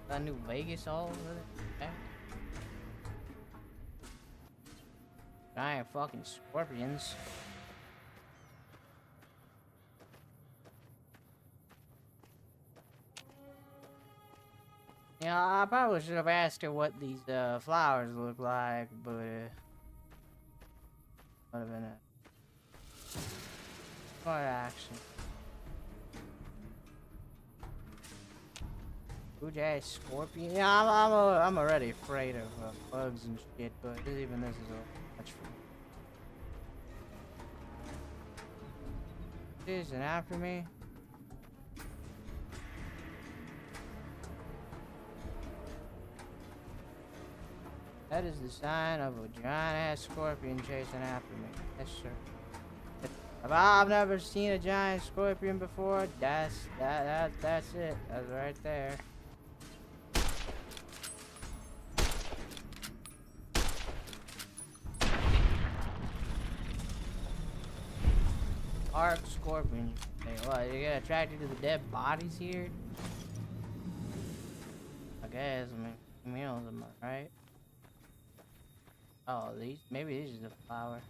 That New Vegas all over there? Okay. Giant fucking scorpions. Yeah, I probably should have asked her what these flowers look like, but would have been a smart action. Huge ass scorpion. Yeah, I'm already afraid of bugs and shit, but even this is a much fun. Isn't after me? That is the sign of a giant ass scorpion chasing after me. Yes, sir. I've never seen a giant scorpion before. That's it. That's right there. Arc scorpion. Hey, what? You get attracted to the dead bodies here? I guess. I mean, meals, am I right? Oh, maybe this is a flower.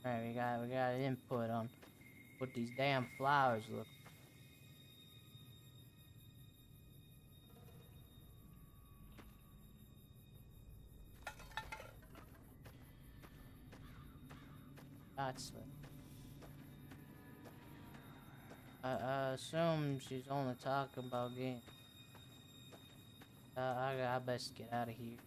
Alright, we got input on what these damn flowers look. That's I assume she's only talking about games. I best get out of here.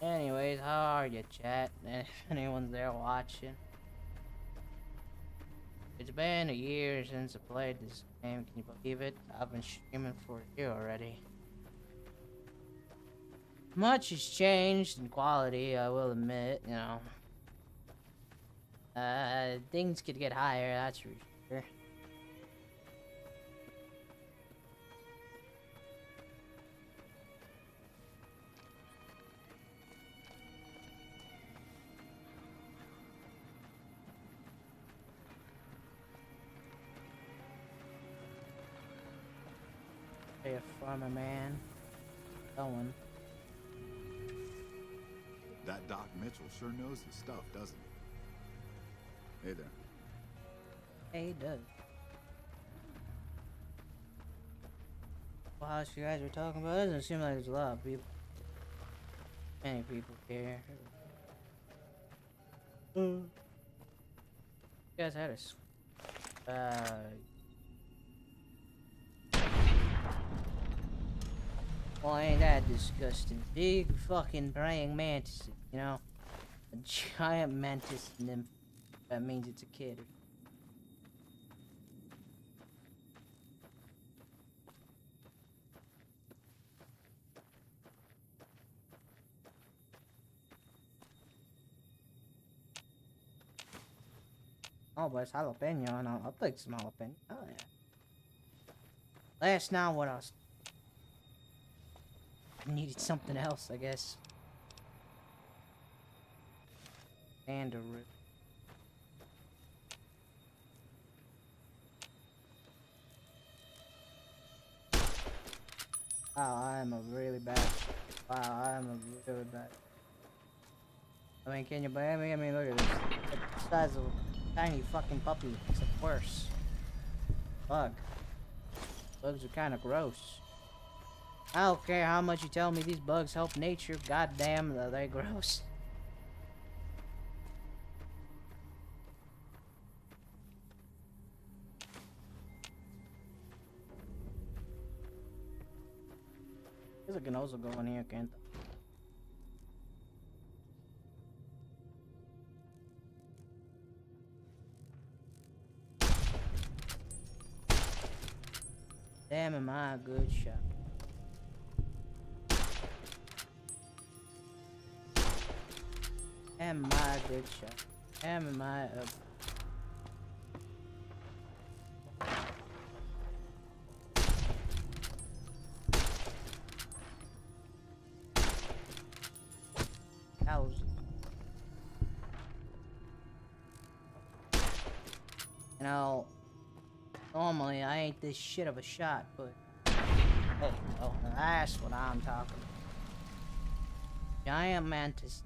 Anyways, how are you, chat? If anyone's there watching. It's been a year since I played this game, can you believe it? I've been streaming for a year already. Much has changed in quality, I will admit, you know. Things could get higher, that's for sure. Hey, a farmer man. Going. That Doc Mitchell sure knows his stuff, doesn't he? Hey there. Hey, he does. Well, house you guys were talking about, it doesn't seem like there's a lot of people. Many people care. You guys had a well, ain't that disgusting? Big fucking praying mantis, you know? A giant mantis nymph. That means it's a kid. Oh, but it's jalapeno, and I'll take some jalapeno. Oh, yeah. That's not what I was... I needed something else, I guess. And a root. Wow, I am a really bad... Wow, I am a really bad... I mean, can you blame me? I mean, look at this. It's the size of a tiny fucking puppy, except worse. Bug. Bugs are kind of gross. I don't care how much you tell me these bugs help nature. Goddamn, they're gross. There's a Gnozo going here, can't there? Damn, am I a good shot? Am I a good shot? Am I a... Cows. You know, normally I ain't this shit of a shot, but hey, oh, that's what I'm talking about. Giant mantis.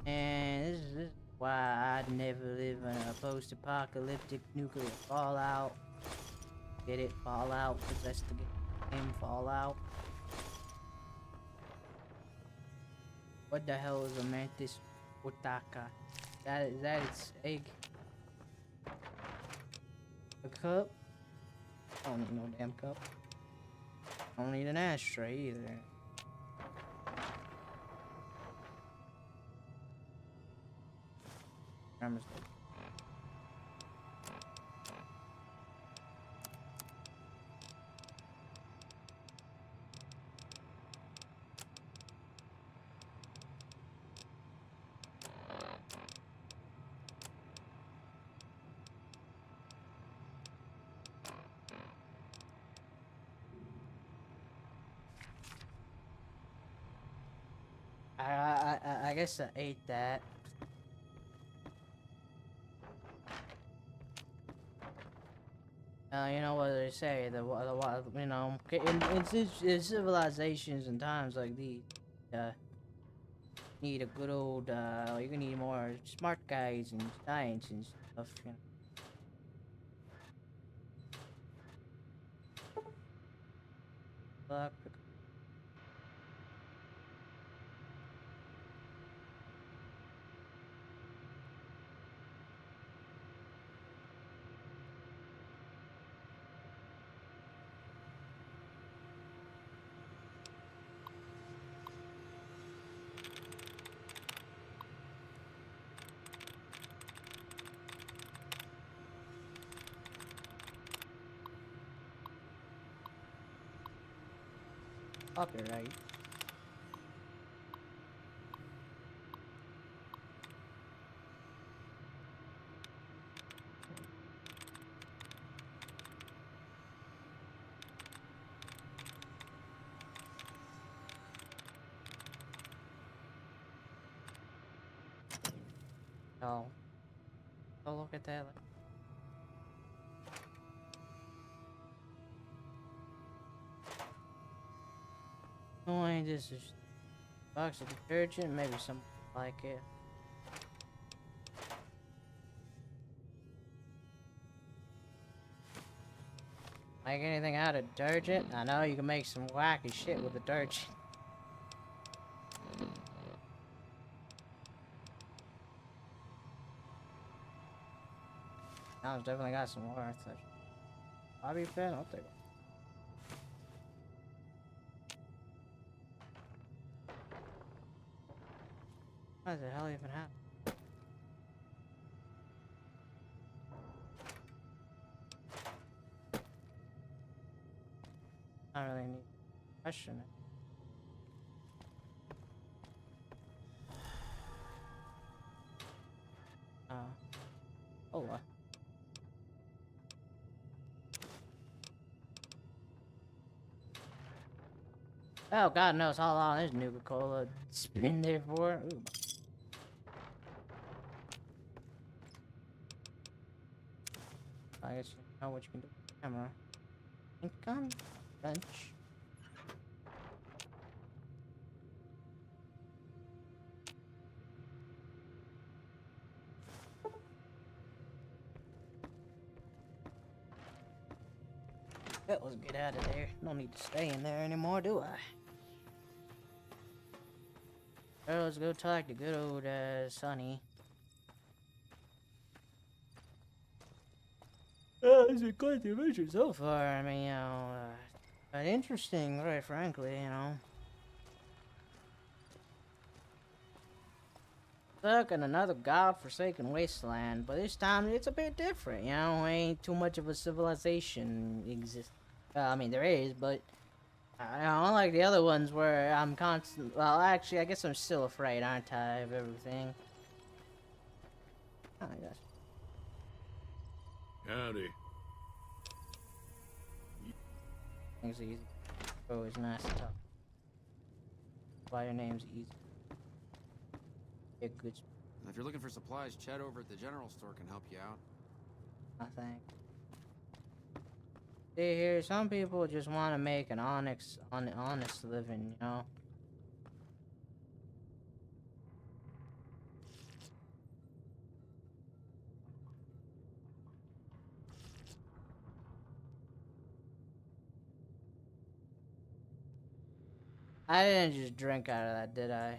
And this is why I'd never live in a post-apocalyptic nuclear fallout. Get it? Fallout, because that's the game, Fallout. What the hell is a mantis otaka? Is that its egg? A cup? I don't need no damn cup. I don't need an ashtray either. Remember. I guess I ate that. You know what they say, you know, in civilizations and times like these, need a good old, you're gonna need more smart guys and science and stuff, you know. Fuck. Copyright. Oh. Oh, look at that. No, ain't this is box of detergent, maybe something like it. Make anything out of detergent? I know you can make some wacky shit with detergent. Now it's definitely got some worth. Bobby pin? I'll take it. What the hell even happened? I really need to question it. Oh. Oh, oh, God knows how long this Nuka-Cola's been there for. Ooh. I guess you know what you can do with the camera. Ink gun, bench. Yeah, let's get out of there. No need to stay in there anymore, do I? Well, let's go talk to good old Sonny. It's a good division so far. I mean, you know, but interesting, right? Frankly, you know. Stuck in another godforsaken wasteland, but this time it's a bit different. You know, ain't too much of a civilization exist. I mean, there is, but unlike the other ones where I'm constant. Well, actually, I guess I'm still afraid, aren't I, of everything? Oh, yes. Howdy. Things are easy. Always nice to talk. Why your name's easy. You're good. If you're looking for supplies, Chet over at the general store can help you out. I think. See here, some people just want to make an honest living, you know. I didn't just drink out of that, did I?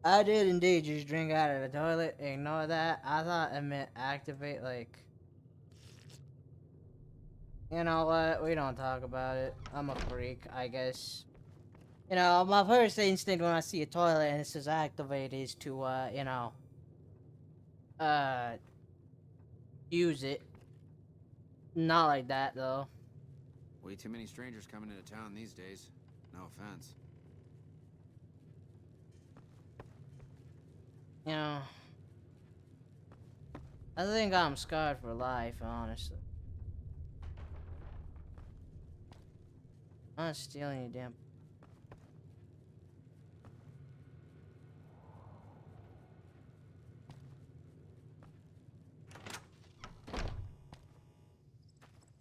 I did indeed just drink out of the toilet. Ignore that. I thought it meant activate, like... You know what? We don't talk about it. I'm a freak, I guess. You know, my first instinct when I see a toilet and it says activate is to, you know... use it. Not like that, though. Way too many strangers coming into town these days. No offense. You know, I think I'm scarred for life, honestly. I'm not stealing your damn...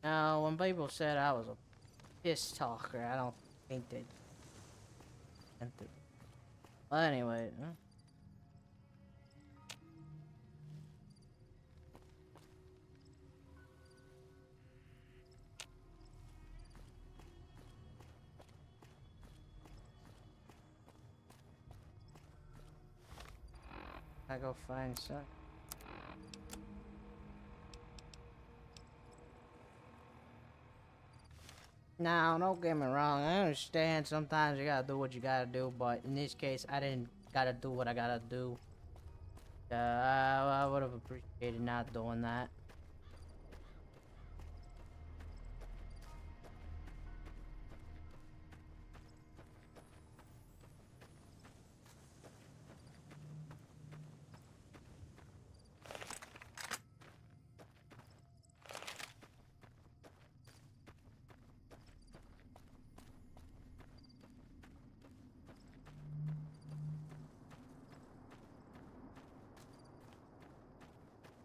Now, when people said I was a piss talker, I don't think they meant it. Well, anyway, huh? I go find some. Now, don't get me wrong. I understand sometimes you gotta do what you gotta do, but in this case, I didn't gotta do what I gotta do. I would have appreciated not doing that.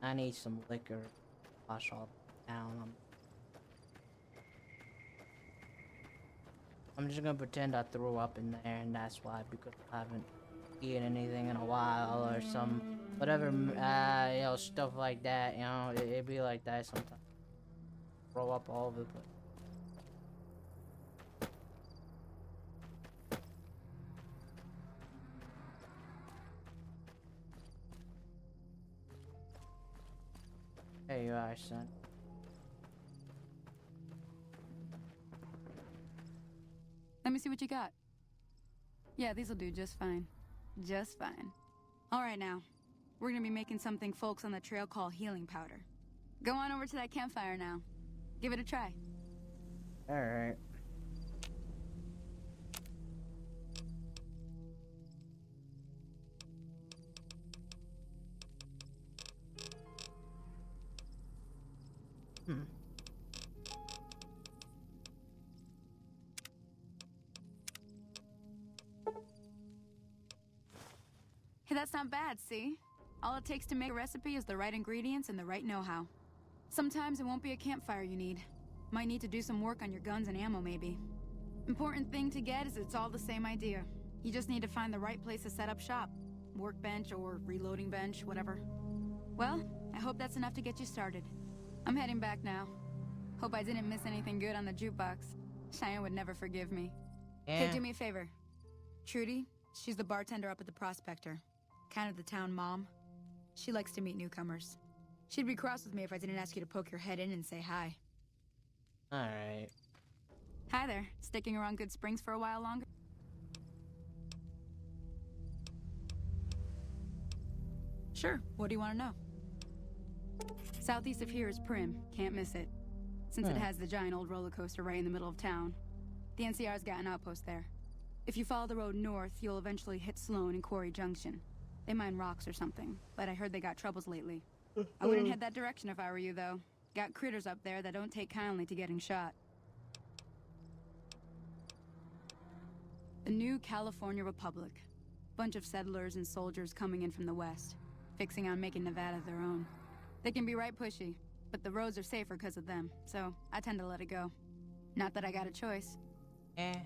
I need some liquor. Wash all down. I'm just gonna pretend I threw up in there, and that's why, because I haven't eaten anything in a while, or some whatever, you know, stuff like that. You know, it be like that sometimes. Throw up all over the place. There you are, son. Let me see what you got. Yeah, these'll do just fine. Just fine. Alright now. We're gonna be making something folks on the trail call healing powder. Go on over to that campfire now. Give it a try. Alright. Hey, that's not bad, see? All it takes to make a recipe is the right ingredients and the right know-how. Sometimes it won't be a campfire you need. Might need to do some work on your guns and ammo, maybe. Important thing to get is it's all the same idea. You just need to find the right place to set up shop. Workbench or reloading bench, whatever. Well, I hope that's enough to get you started. I'm heading back now. Hope I didn't miss anything good on the jukebox. Cheyenne would never forgive me. Yeah. Hey, do me a favor. Trudy, she's the bartender up at the Prospector. Kind of the town mom. She likes to meet newcomers. She'd be cross with me if I didn't ask you to poke your head in and say hi. Alright. Hi there. Sticking around Good Springs for a while longer? Sure. What do you want to know? Southeast of here is Prim. Can't miss it. Since it has the giant old roller coaster right in the middle of town. The NCR's got an outpost there. If you follow the road north, you'll eventually hit Sloan and Quarry Junction. They mine rocks or something, but I heard they got troubles lately. I wouldn't head that direction if I were you, though. Got critters up there that don't take kindly to getting shot. The new California Republic. Bunch of settlers and soldiers coming in from the west, fixing on making Nevada their own. They can be right pushy, but the roads are safer because of them, so I tend to let it go. Not that I got a choice. Eh.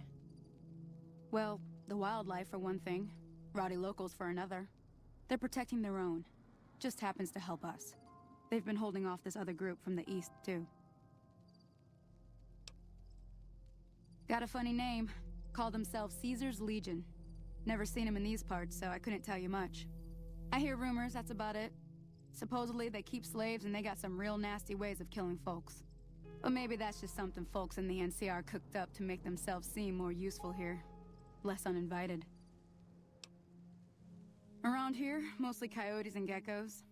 Well, the wildlife for one thing, rowdy locals for another. They're protecting their own. Just happens to help us. They've been holding off this other group from the east, too. Got a funny name. Call themselves Caesar's Legion. Never seen them in these parts, so I couldn't tell you much. I hear rumors, that's about it. Supposedly they keep slaves and they got some real nasty ways of killing folks. But maybe that's just something folks in the NCR cooked up to make themselves seem more useful here. Less uninvited. Around here, mostly coyotes and geckos.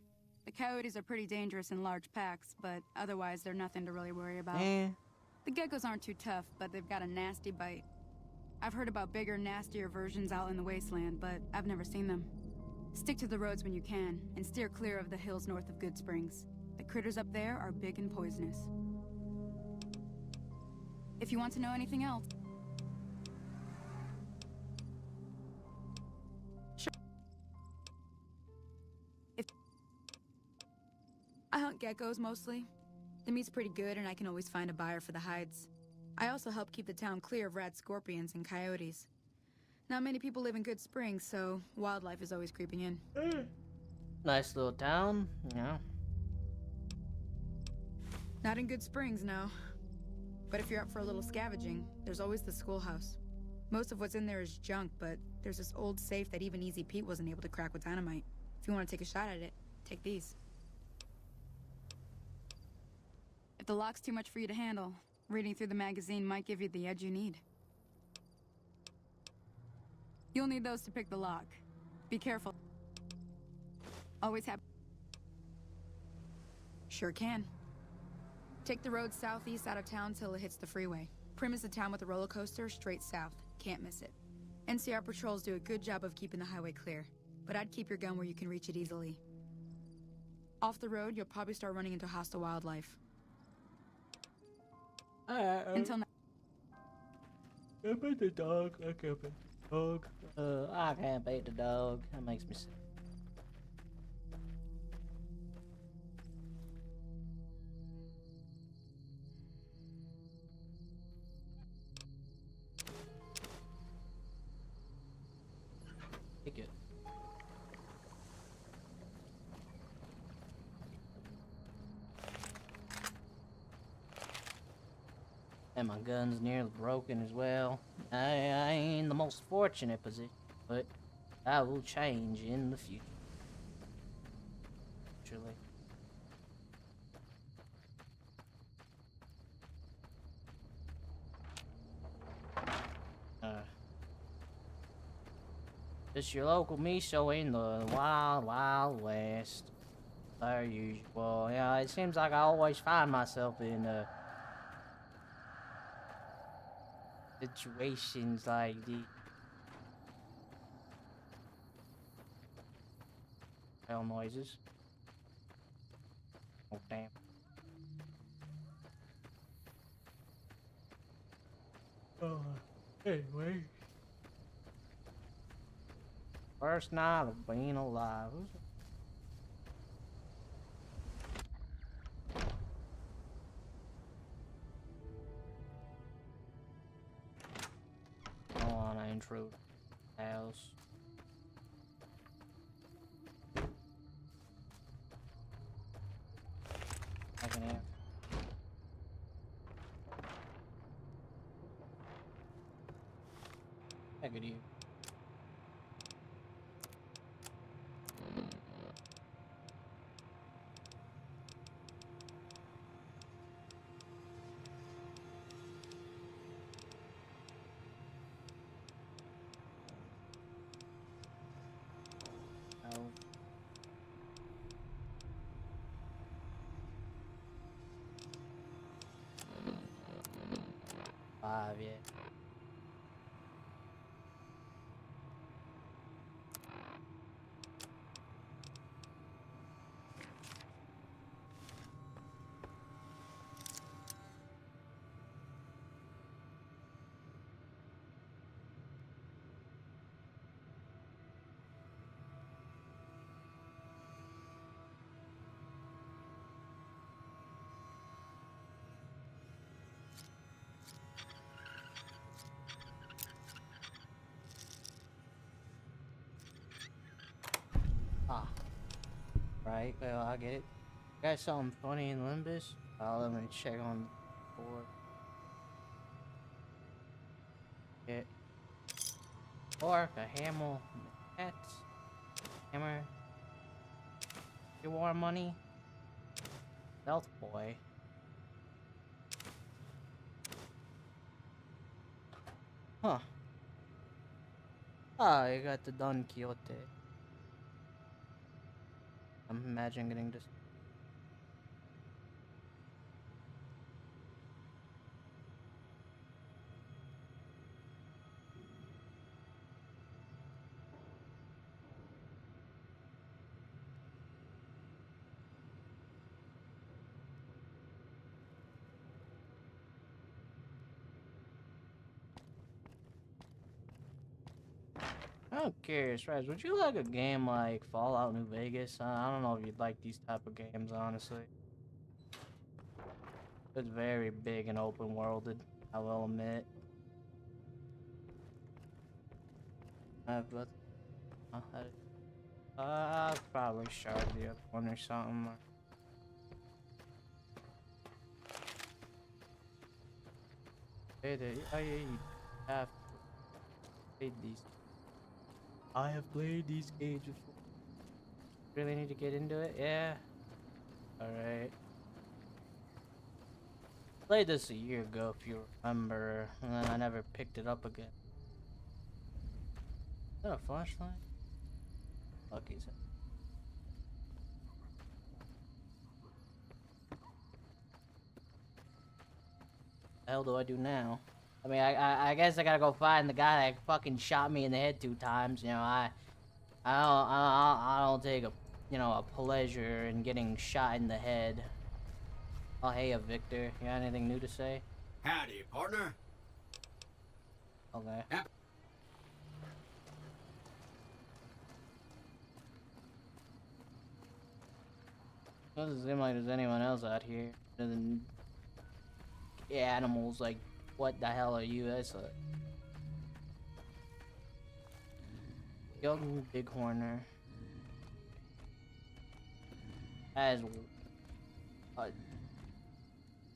The coyotes are pretty dangerous in large packs, but otherwise they're nothing to really worry about. Eh. The geckos aren't too tough, but they've got a nasty bite. I've heard about bigger, nastier versions out in the wasteland, but I've never seen them. Stick to the roads when you can, and steer clear of the hills north of Good Springs. The critters up there are big and poisonous. If you want to know anything else... Sure. I hunt geckos mostly. The meat's pretty good and I can always find a buyer for the hides. I also help keep the town clear of rad scorpions and coyotes. Not many people live in Good Springs, so wildlife is always creeping in. Nice little town, yeah. Not in Good Springs, no. But if you're up for a little scavenging, there's always the schoolhouse. Most of what's in there is junk, but there's this old safe that even Easy Pete wasn't able to crack with dynamite. If you want to take a shot at it, take these. If the lock's too much for you to handle, reading through the magazine might give you the edge you need. You'll need those to pick the lock. Be careful. Always have... Sure can. Take the road southeast out of town till it hits the freeway. Prim is the town with a roller coaster straight south. Can't miss it. NCR patrols do a good job of keeping the highway clear, but I'd keep your gun where you can reach it easily. Off the road, you'll probably start running into hostile wildlife. Until now. I beat the dog. I can't beat the dog. I can't beat the dog. That makes me sick. Take it. And my gun's nearly broken as well. I ain't in the most fortunate position, but I will change in the future. Truly. Just your local miso in the wild, wild west. Per usual. Yeah, it seems like I always find myself in situations like these. Hell noises. Oh damn. Anyway. First night of being alive. I don't wanna intrude. House. I can hear. I could hear. No. Five, yeah. Ah. Right, well, I get it. Got something funny in Limbus? Let me check on the board. Yeah. Or a hammer, hats, hammer, your war money, stealth boy. Huh. Ah, you got the Don Quixote. I'm imagining getting this. I'm curious, Raz, would you like a game like Fallout New Vegas? I don't know if you'd like these type of games, honestly. It's very big and open worlded, I will admit. But I'll probably shard the other one or something. Hey there, oh yeah, you have played these. I have played these games before. Really need to get into it? Yeah. Alright. Played this a year ago, if you remember, and then I never picked it up again. Is that a flashlight? Lucky's it. The hell do I do now? I mean, I guess I gotta go find the guy that fucking shot me in the head 2 times. You know, I don't take a, you know, a pleasure in getting shot in the head. Oh, hey, Victor. You got anything new to say? Howdy, partner. Okay. Yep. Doesn't seem like there's anyone else out here other than animals. Like, what the hell are you? That's a young bighorner. As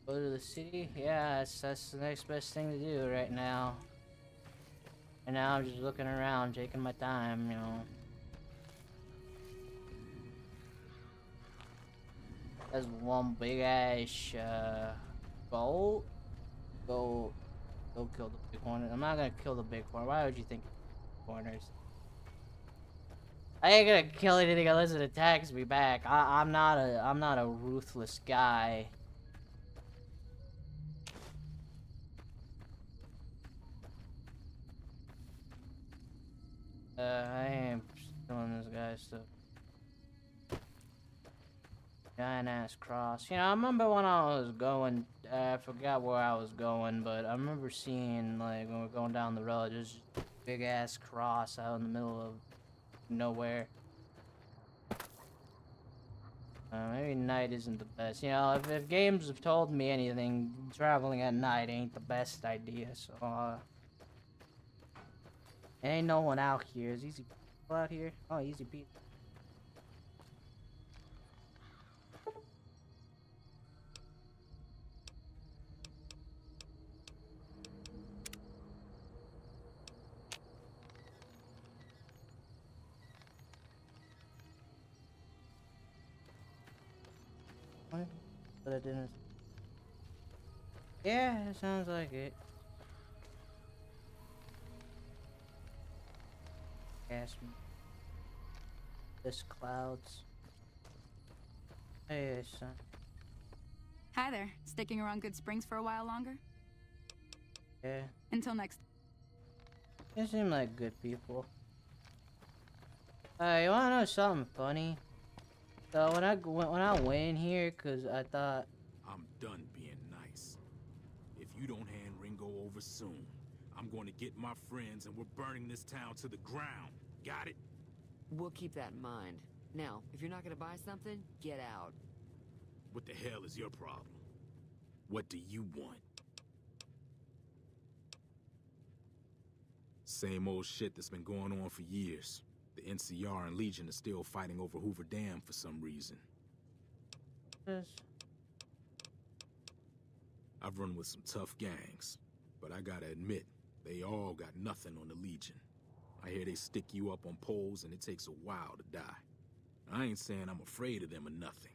go to the city? Yeah, that's the next best thing to do right now. And now I'm just looking around, taking my time, you know. There's one big ass goat. Go kill the bighorner. I'm not gonna kill the bighorner. Why would you think bighorners? I ain't gonna kill anything unless it attacks me back. I'm not a ruthless guy. I ain't stealing this guy's stuff. Giant ass cross. You know, I remember when I was going, I forgot where I was going, but I remember seeing, like, when we're going down the road, there's just a big ass cross out in the middle of nowhere. Maybe night isn't the best. You know, if games have told me anything, traveling at night ain't the best idea. So, ain't no one out here. Is Easy people out here? Oh, Easy people. What? But I didn't. Yeah, it sounds like it. Gas. This clouds. Hey, son. Hi there. Sticking around Good Springs for a while longer? Yeah, Until next. they seem like good people. You wanna know something funny? So when I went in here, cause I thought, I'm done being nice. If you don't hand Ringo over soon, I'm going to get my friends and we're burning this town to the ground. Got it? We'll keep that in mind. Now, if you're not gonna buy something, get out. What the hell is your problem? What do you want? Same old shit that's been going on for years. The NCR and Legion are still fighting over Hoover Dam for some reason. I've run with some tough gangs, but I gotta admit, they all got nothing on the Legion. I hear they stick you up on poles and it takes a while to die. I ain't saying I'm afraid of them or nothing,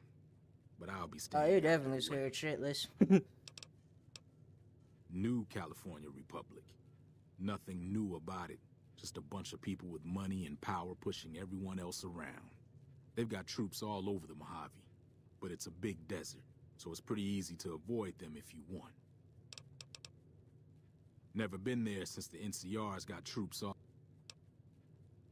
but I'll be oh, staying you're out definitely of the way. scared shitless. New California Republic. Nothing new about it. Just a bunch of people with money and power pushing everyone else around. They've got troops all over the Mojave, but it's a big desert, so it's pretty easy to avoid them if you want. Never been there since the NCR's got troops off.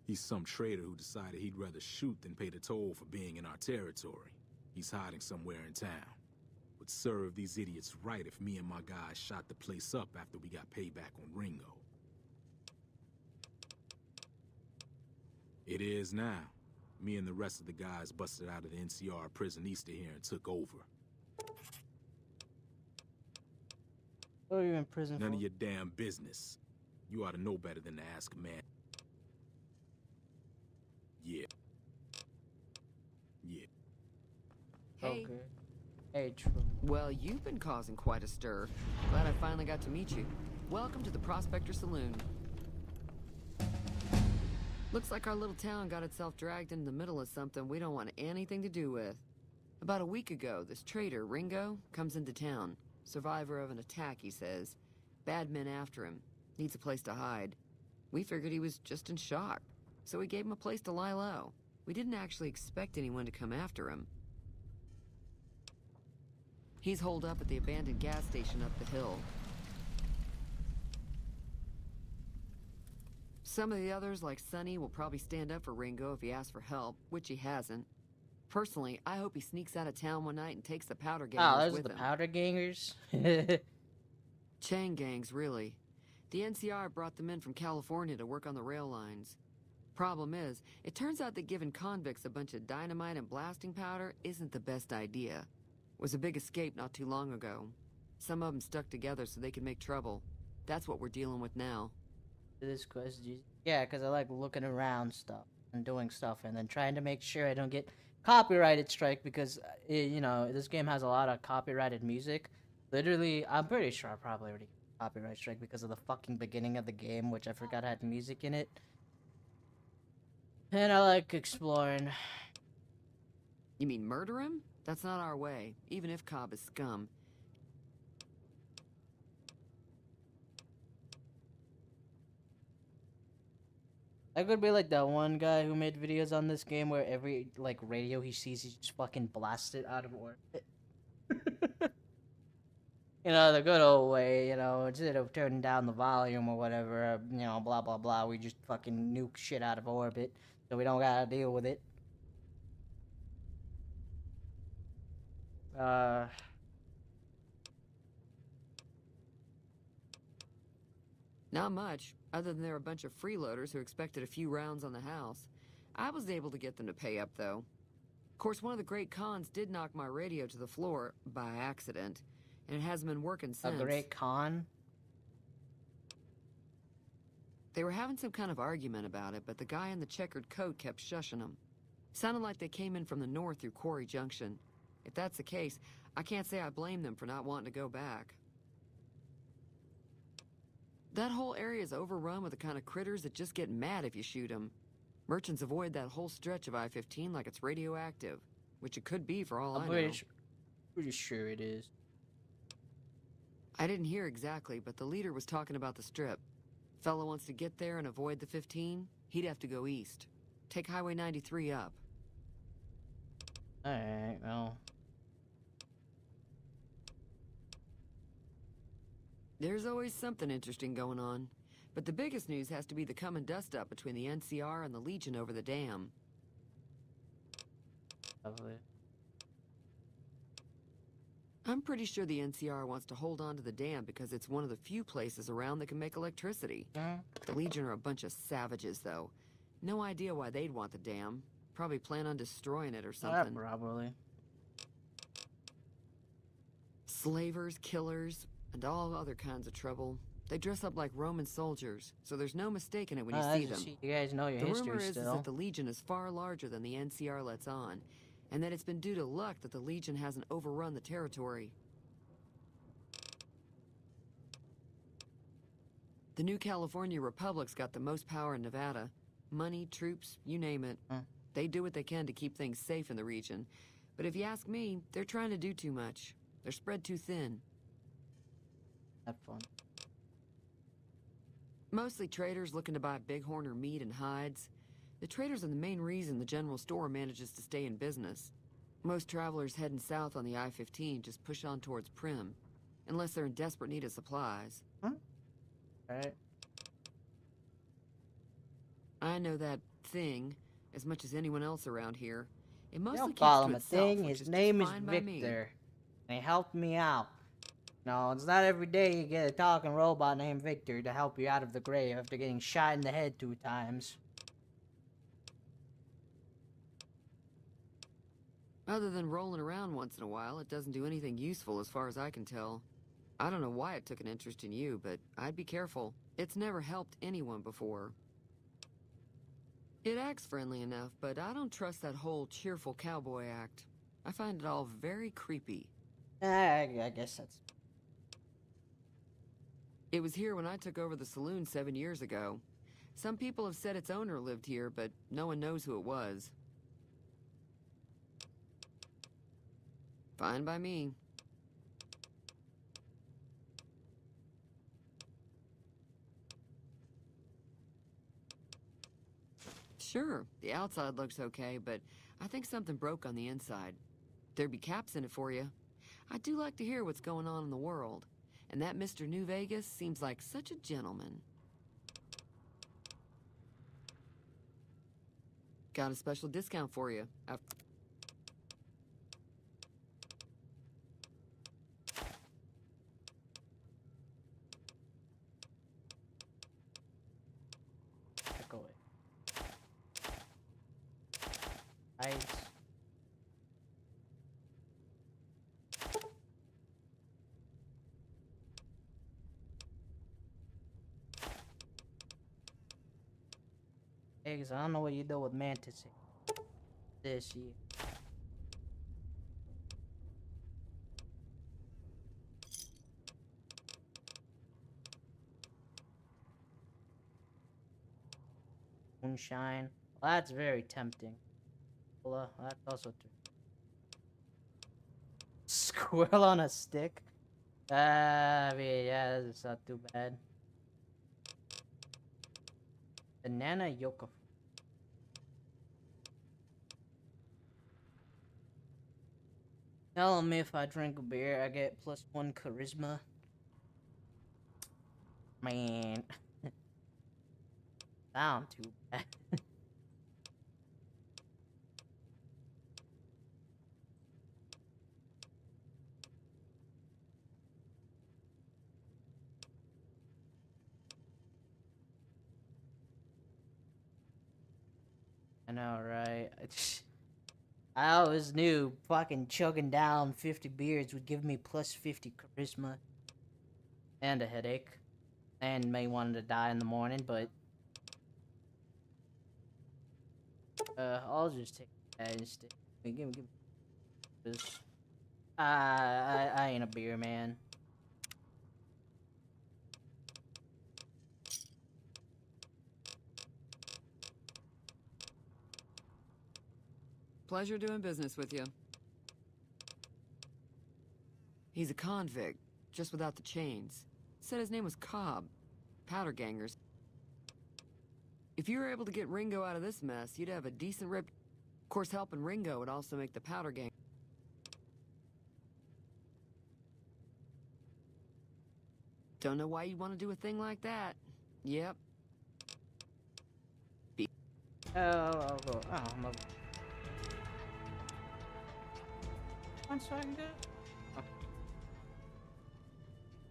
He's some traitor who decided he'd rather shoot than pay the toll for being in our territory. He's hiding somewhere in town. Would serve these idiots right if me and my guys shot the place up after we got payback on Ringo. It is now. Me and the rest of the guys busted out of the NCR prison east of here and took over. What are you in prison None for? of your damn business. You ought to know better than to ask a man. Yeah. Yeah. Hey. Okay. Hey, true. Well, you've been causing quite a stir. Glad I finally got to meet you. Welcome to the Prospector Saloon. Looks like our little town got itself dragged into the middle of something we don't want anything to do with. About a week ago, this traitor, Ringo, comes into town. Survivor of an attack, he says. Bad men after him. Needs a place to hide. We figured he was just in shock, so we gave him a place to lie low. We didn't actually expect anyone to come after him. He's holed up at the abandoned gas station up the hill. Some of the others, like Sonny, will probably stand up for Ringo if he asks for help, which he hasn't. Personally, I hope he sneaks out of town one night and takes the powder Oh, gangers those are with the him. powder gangers. Chain gangs, really. The NCR brought them in from California to work on the rail lines. Problem is, it turns out that giving convicts a bunch of dynamite and blasting powder isn't the best idea. Was a big escape not too long ago. Some of them stuck together so they could make trouble. That's what we're dealing with now. This question, yeah, because I like looking around stuff and doing stuff, and then trying to make sure I don't get copyrighted strike because you know, this game has a lot of copyrighted music. Literally, I'm pretty sure I probably already got copyright strike because of the fucking beginning of the game, which I forgot had music in it. And I like exploring. You mean murder him? That's not our way, even if Cobb is scum. I could be like that one guy who made videos on this game where every like radio he sees, he just fucking blasts it out of orbit. You know, the good old way, you know, instead of turning down the volume or whatever, you know, blah blah blah, we just fucking nuke shit out of orbit so we don't gotta deal with it. Not much, other than they're a bunch of freeloaders who expected a few rounds on the house. I was able to get them to pay up, though. Of course, one of the great cons did knock my radio to the floor by accident, and it hasn't been working A since. great con? They were having some kind of argument about it, but the guy in the checkered coat kept shushing them. Sounded like they came in from the north through Quarry Junction. If that's the case, I can't say I blame them for not wanting to go back. That whole area is overrun with the kind of critters that just get mad if you shoot them. Merchants avoid that whole stretch of I-15 like it's radioactive, which it could be for all I know. Pretty sure it is. I didn't hear exactly, but the leader was talking about the strip. Fella wants to get there and avoid the 15, he'd have to go east. Take Highway 93 up. Alright, well. There's always something interesting going on. But the biggest news has to be the come and dust up between the NCR and the Legion over the dam. Probably. I'm pretty sure the NCR wants to hold on to the dam because it's one of the few places around that can make electricity. The Legion are a bunch of savages, though. No idea why they'd want the dam. Probably plan on destroying it or something. Probably. Slavers, killers, and all other kinds of trouble. They dress up like Roman soldiers, so there's no mistaking it when you see them. You guys know your The history rumor is still. that the Legion is far larger than the NCR lets on, and that it's been due to luck that the Legion hasn't overrun the territory. The New California Republic's got the most power in Nevada. Money, troops, you name it. They do what they can to keep things safe in the region. But if you ask me, they're trying to do too much. They're spread too thin. Have fun. Mostly traders looking to buy bighorn or meat and hides. The traders are the main reason the general store manages to stay in business. Most travelers heading south on the I-15 just push on towards Primm, unless they're in desperate need of supplies. Alright. I know that thing as much as anyone else around here. It mostly Don't keeps call to him a itself, thing. which His is name just is fine by me. Victor. And he helped me out. No, it's not every day you get a talking robot named Victor to help you out of the grave after getting shot in the head 2 times. Other than rolling around once in a while, it doesn't do anything useful as far as I can tell. I don't know why it took an interest in you, but I'd be careful. It's never helped anyone before. It acts friendly enough, but I don't trust that whole cheerful cowboy act. I find it all very creepy. I guess that's... It was here when I took over the saloon 7 years ago. Some people have said its owner lived here, but no one knows who it was. Fine by me. Sure, the outside looks okay, but I think something broke on the inside. There'd be caps in it for you. I do like to hear what's going on in the world. And that Mr. New Vegas seems like such a gentleman. Got a special discount for you. Echo it. Ice. Hey, 'cause I don't know what you do with Mantis this year. Moonshine. Well, that's very tempting. Well, that's also squirrel on a stick. I mean, yeah, that's not too bad. Banana yoka. Tell him if I drink a beer, I get +1 charisma. Man. Sound too bad. I know, right? I always knew fucking chugging down 50 beers would give me plus 50 charisma. And a headache. And may want to die in the morning, but... I'll just take that instead. Give me this. I ain't a beer man. Pleasure doing business with you. He's a convict, just without the chains. Said his name was Cobb. Powder gangers. If you were able to get Ringo out of this mess, you'd have a decent rep. Of course, helping Ringo would also make the Powder gang. Don't know why you'd want to do a thing like that. Yep. I'll go. Oh, I'm a... One second.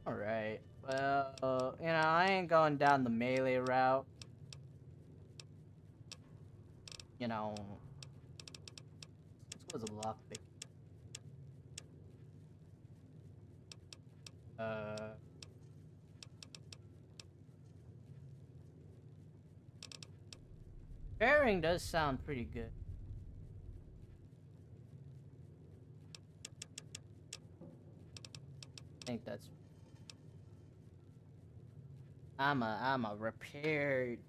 Alright. Well, you know, I ain't going down the melee route. You know, this was a lockpick. Pairing does sound pretty good. I think that's... I'm a repaired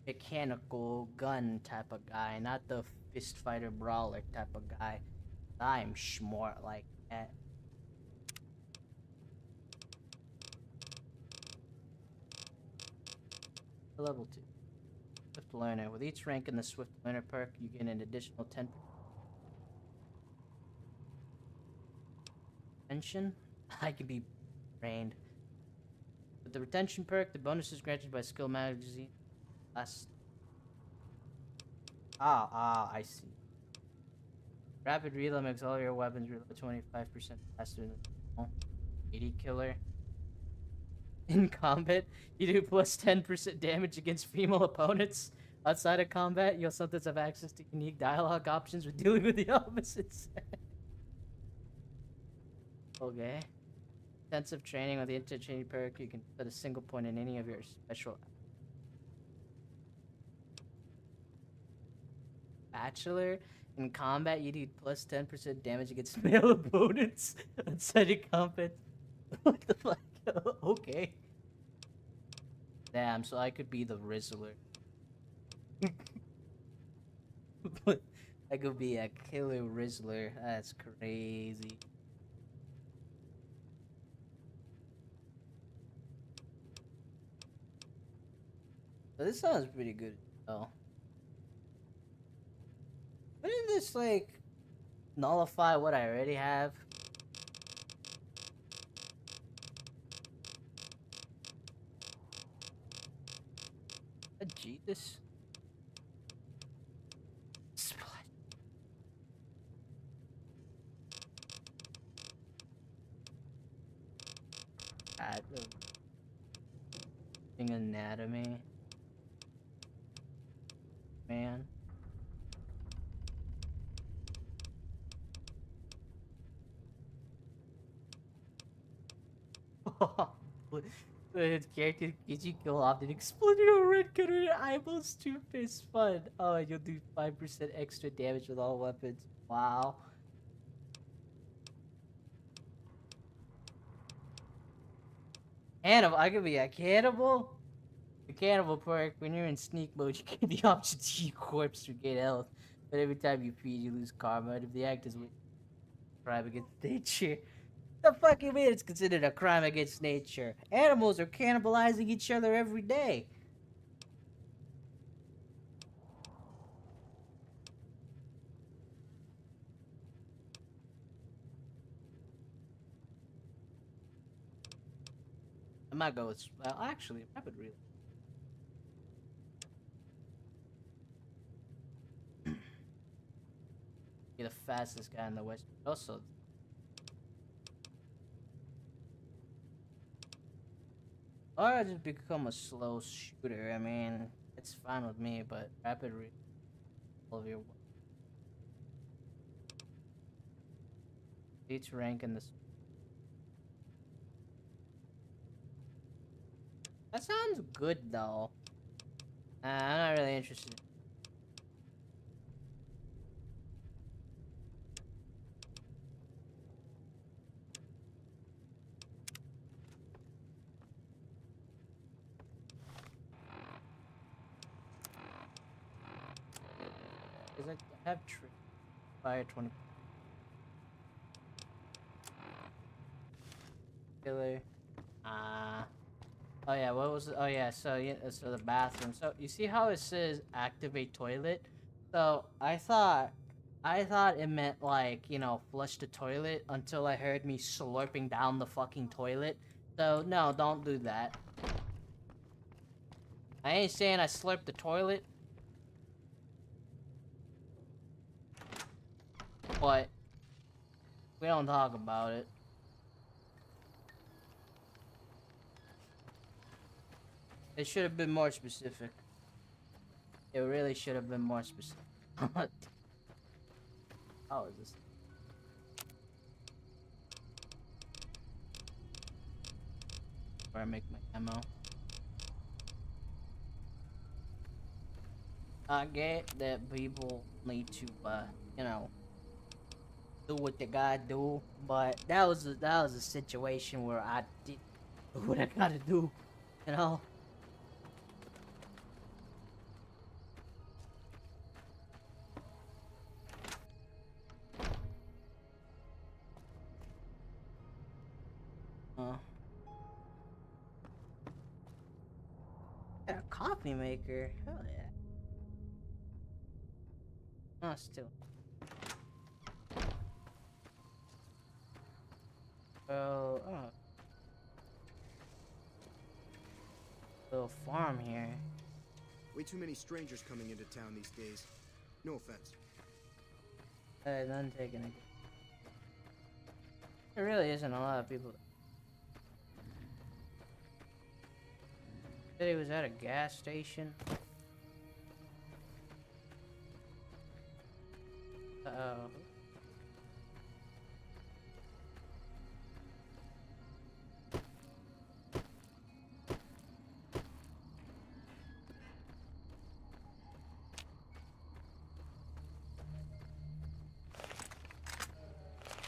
mechanical gun type of guy, not the fist fighter brawler type of guy. I'm smart like that. Level 2. Swift Learner. With each rank in the Swift Learner perk, you get an additional 10% retention. I could be trained. With the retention perk, the bonus is granted by skill magazine. I see. Rapid reload makes all your weapons reload 25% faster than the 80 killer. In combat, you do plus 10% damage against female opponents. Outside of combat, you'll sometimes have access to unique dialogue options when dealing with the opposite sex. Okay. Intensive training with the interchaining perk, you can put a single point in any of your special... Bachelor. In combat, you do plus 10% damage against male opponents. Outside of combat. What the fuck? Okay. Damn, so I could be the Rizzler. I could be a killer Rizzler. That's crazy. But this sounds pretty good though. Wouldn't this like nullify what I already have? Jesus. Split. Anatomy. Man. The character gets you kill off and exploding a red cutter eyeballs to fist fun. Oh, and you'll do 5% extra damage with all weapons. Wow. Cannibal, I could be a cannibal? The cannibal perk, when you're in sneak mode, you get the option to eat corpse to gain health. But every time you feed, you lose karma. And if the act is crime against nature. The fuck you mean it's considered a crime against nature? Animals are cannibalizing each other every day. I might go with, well, actually, rapid reload. Be the fastest guy in the West. Also, or I just become a slow shooter. I mean, it's fine with me, but rapid reload. all of your each rank in this. That sounds good though. I'm not really interested. Cause I have fire 20. Killer. Oh yeah, what was it? Oh yeah, so yeah, so the bathroom. So you see how it says activate toilet? So I thought it meant like, you know, flush the toilet until I heard me slurping down the fucking toilet. So no, don't do that. I ain't saying I slurped the toilet. But we don't talk about it. It should have been more specific. It really should have been more specific. How is this? Where I make my ammo. I get that people need to, you know, do what they gotta do, but that was a situation where I did what I gotta do, you know. Got a coffee maker. Hell yeah. Oh, still. Well, little farm here. Way too many strangers coming into town these days. No offense. None taken it. There really isn't a lot of people. Said he was at a gas station. Uh-oh.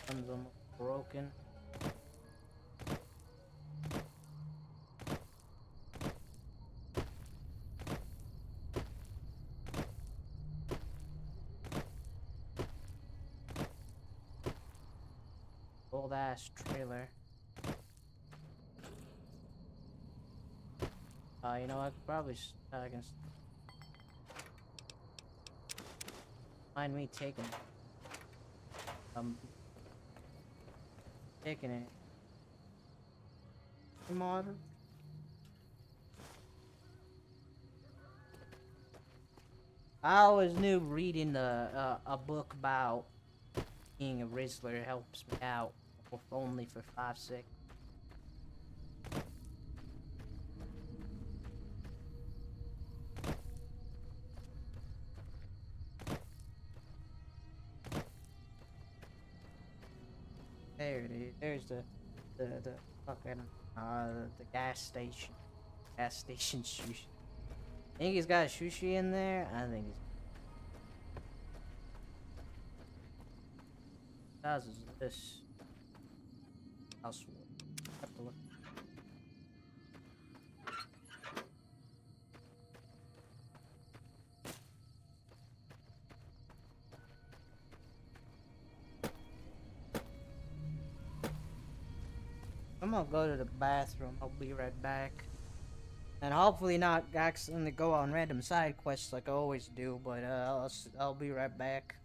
One's almost broken. Old ass trailer. You know, I could probably I can find me taking it. Taking it. Modern. I always knew reading a book about being a Rizzler helps me out, if only for 5 seconds. There it is. There's the fucking the gas station. Gas station sushi. Think he's got a sushi in there? I think he's. What size is this? House. Have to look. I'm gonna go to the bathroom. I'll be right back. And hopefully not accidentally go on random side quests like I always do, but I'll be right back.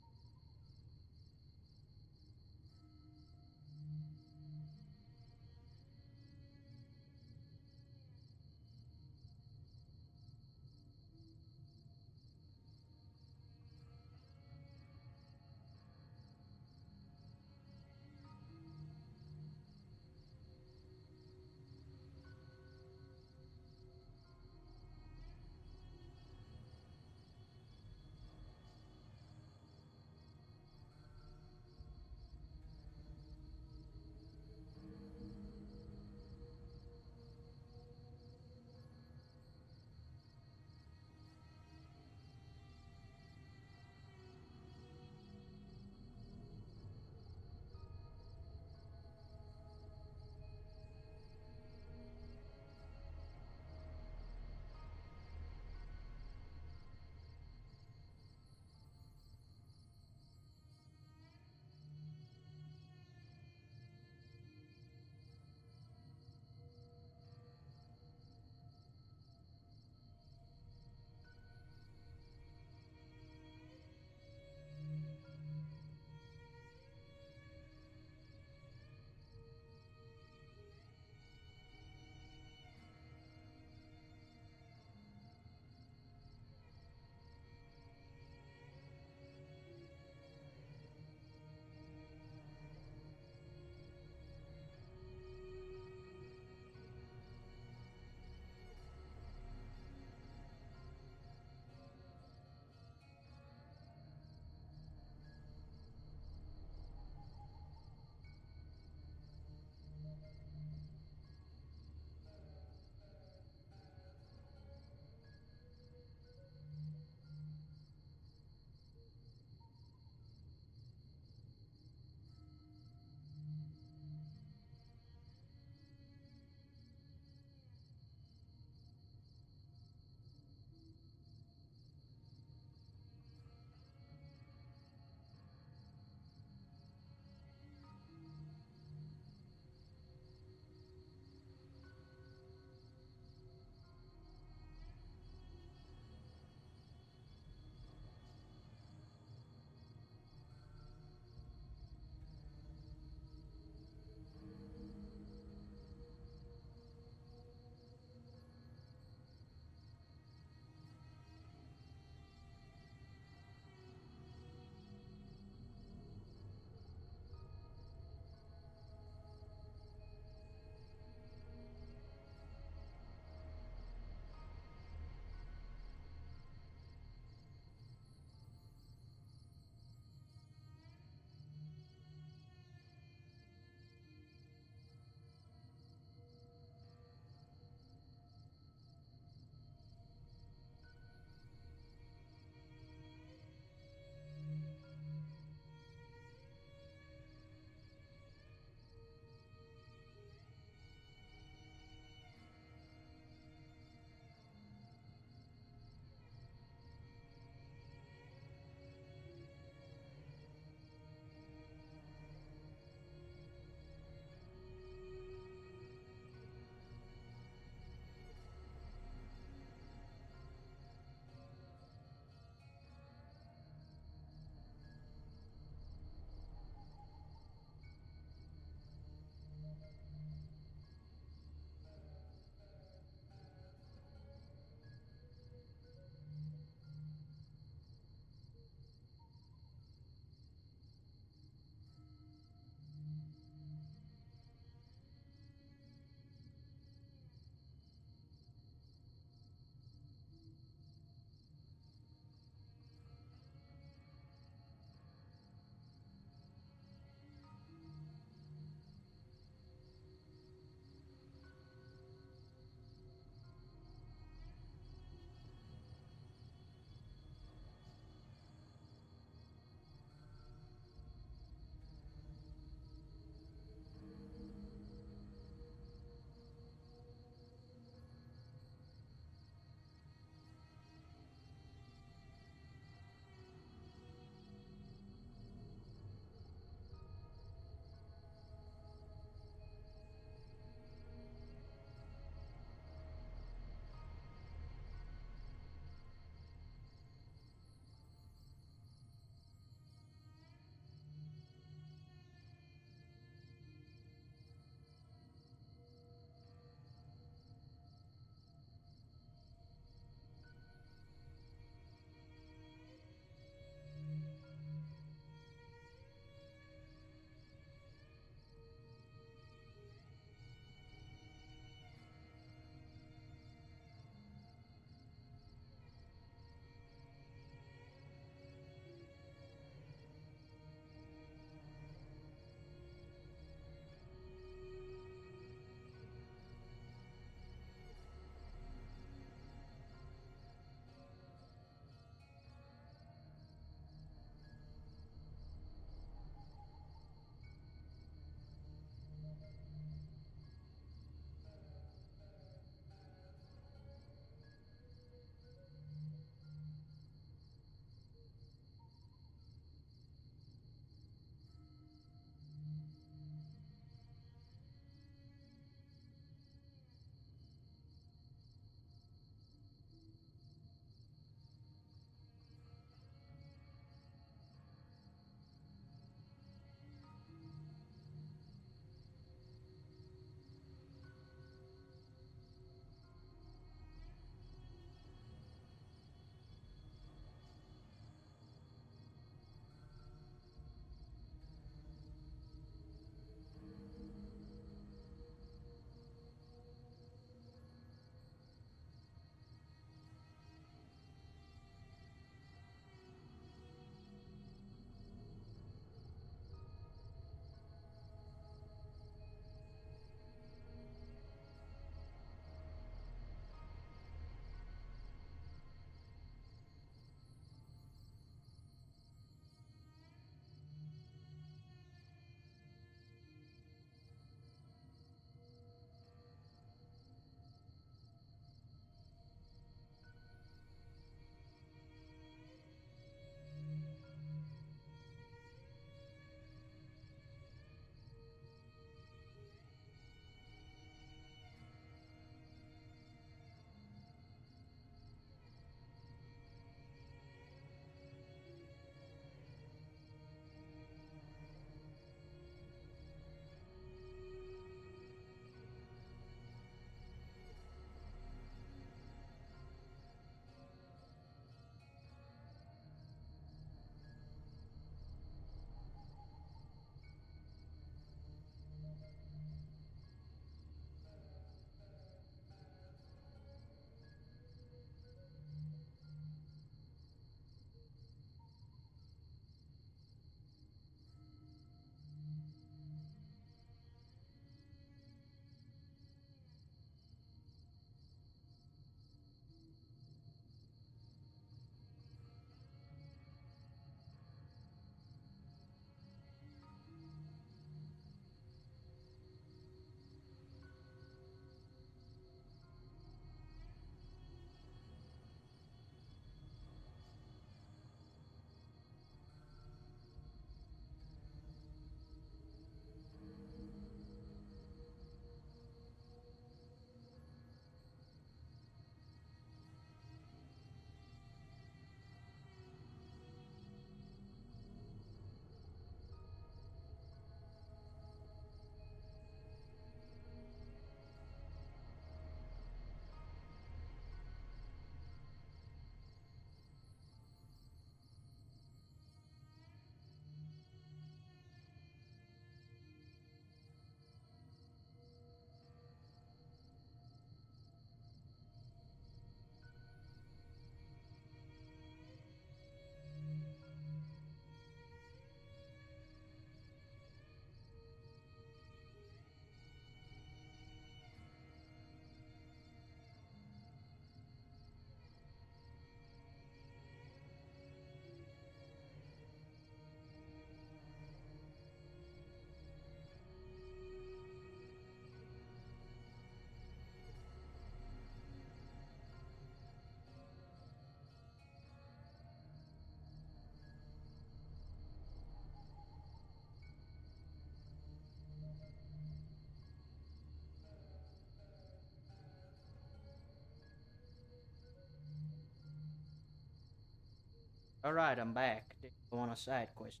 Alright, I'm back. Go on a side quest.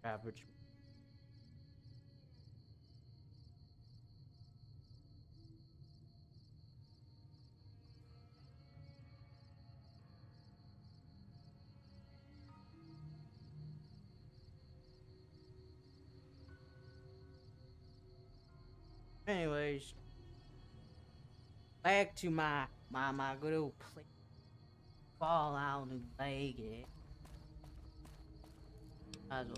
Average. Anyways, back to my good old place. Fallout New Vegas. Might as well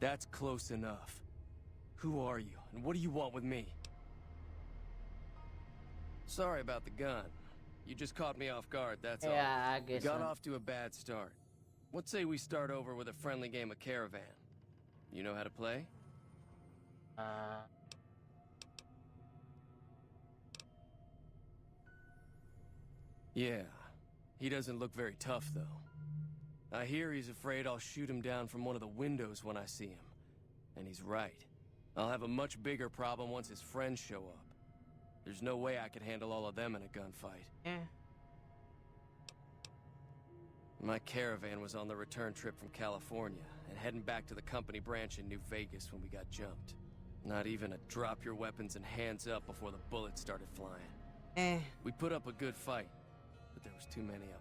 That's close enough. Who are you, and what do you want with me? Sorry about the gun. You just caught me off guard, that's all. Yeah, I guess We got so. off to a bad start. Let's say we start over with a friendly game of Caravan. You know how to play? Yeah. He doesn't look very tough, though. I hear he's afraid I'll shoot him down from one of the windows when I see him. And he's right. I'll have a much bigger problem once his friends show up. There's no way I could handle all of them in a gunfight. Yeah. My Caravan was on the return trip from California, and heading back to the company branch in New Vegas when we got jumped. Not even a drop your weapons and hands up before the bullets started flying. We put up a good fight, but there was too many of them.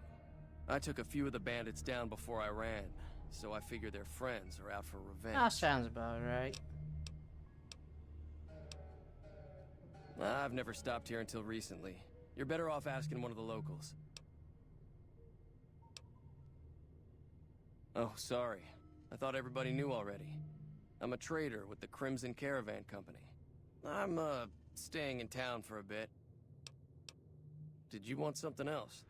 I took a few of the bandits down before I ran, so I figure their friends are out for revenge. That sounds about right. I've never stopped here until recently. You're better off asking one of the locals. Oh, sorry. I thought everybody knew already. I'm a trader with the Crimson Caravan Company. I'm, staying in town for a bit. Did you want something else?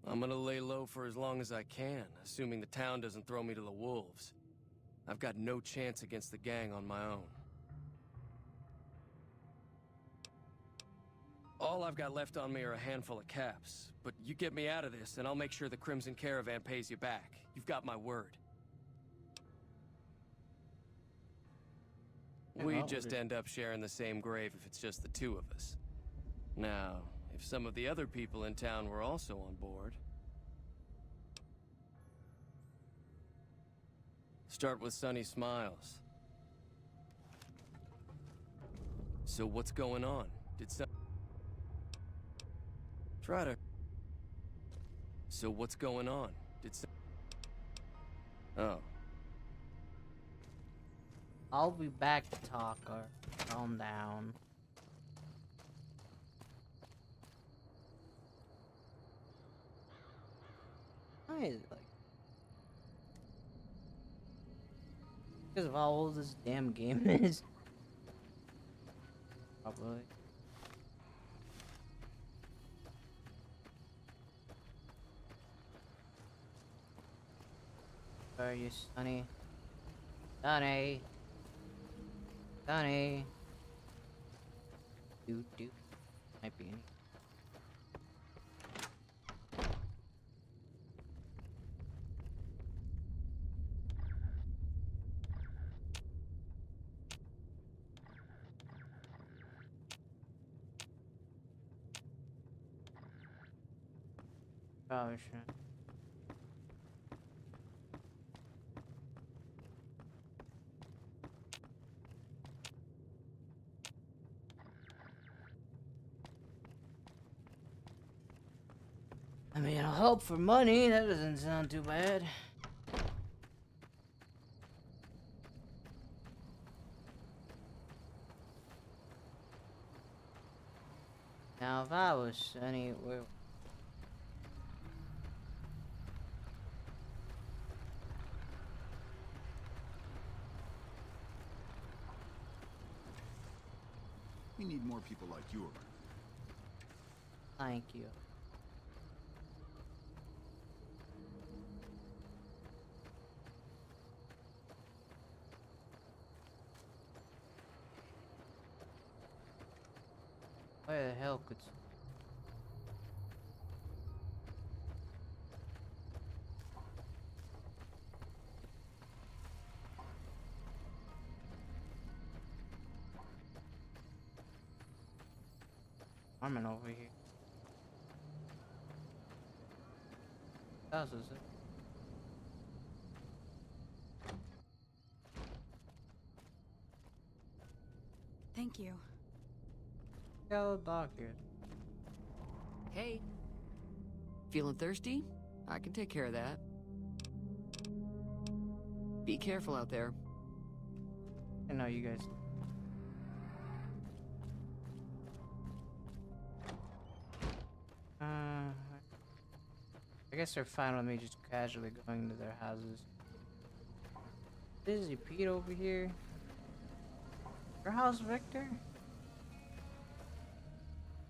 I'm gonna lay low for as long as I can, assuming the town doesn't throw me to the wolves. I've got no chance against the gang on my own. All I've got left on me are a handful of caps, but you get me out of this and I'll make sure the Crimson Caravan pays you back. You've got my word. We just end up sharing the same grave if it's just the two of us. Now, if some of the other people in town were also on board... Start with Sunny Smiles. So what's going on? Try to... So what's going on? Oh. I'll be back to talk, or calm down. Why is it like... Because of how old this damn game is. Probably. Where are you, Sonny? Sonny! Sonny! Dude. Might be any. Probably shouldn't. I mean, I'll help for money. That doesn't sound too bad. Now, if I was anywhere... We need more people like you around. Thank you. Where the hell could... farming over here. What else is it? Thank you. Got a little dog here. Hey. Feeling thirsty? I can take care of that. Be careful out there. I know you guys. I guess they're fine with me just casually going to their houses. Busy Pete over here. Your house, Victor?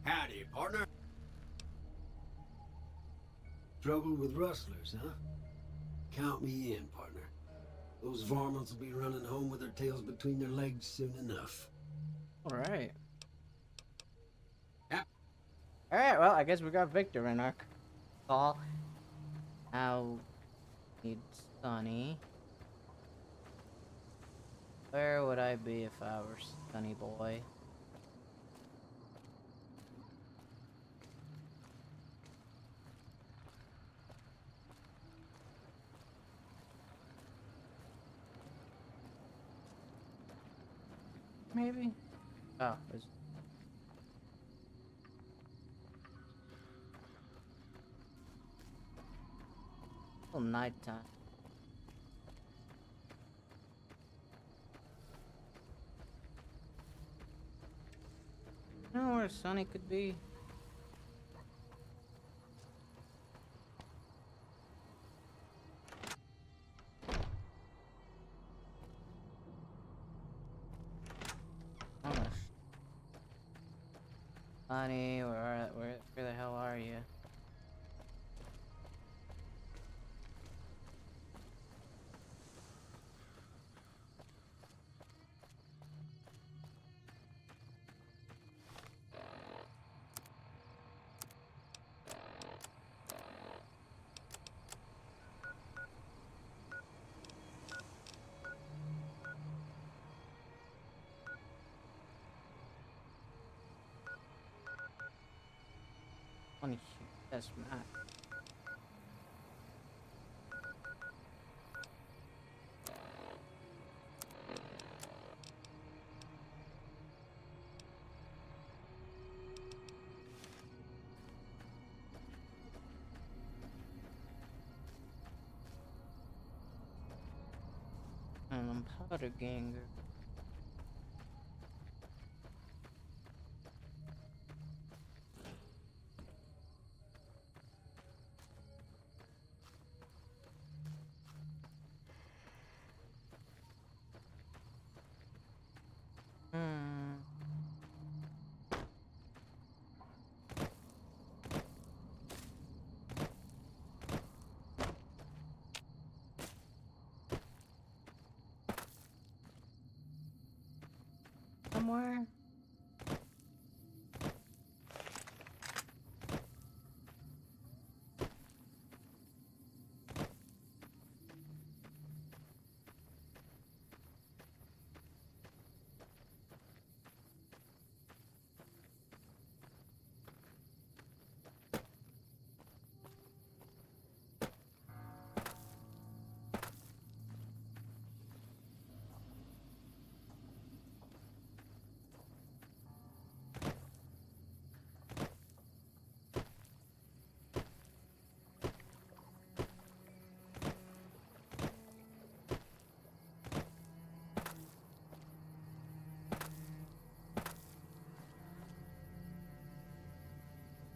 Howdy, partner. Trouble with rustlers, huh? Count me in, partner. Those varmints will be running home with their tails between their legs soon enough. Alright. Yeah. Alright, well, I guess we got Victor in our call. Now, need Sonny. Where would I be if I were Sonny boy? Maybe? Oh, it's... Well, nighttime. You know where Sonny could be? Sonny, where the hell are you? Funny shit, that's Matt. And I'm powder ganger. Somewhere?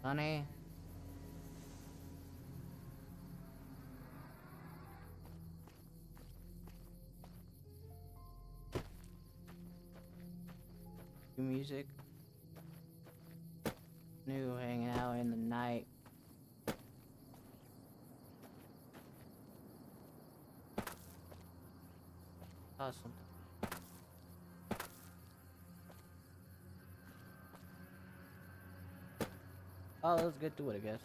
Honey. New music. New hanging out in the night. Awesome. Oh, let's get to it, I guess.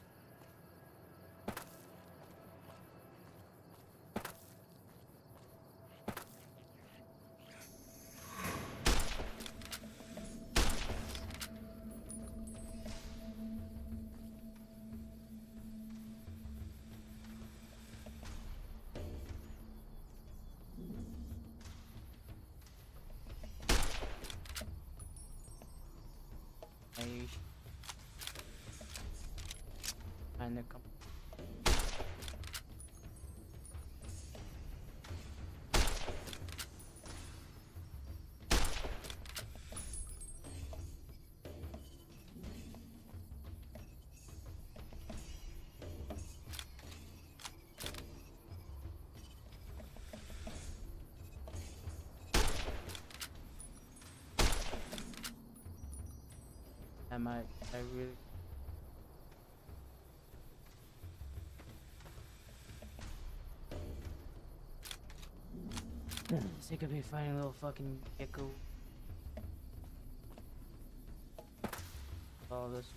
trying to come. I really. Sick of me finding little fucking gecko. All this.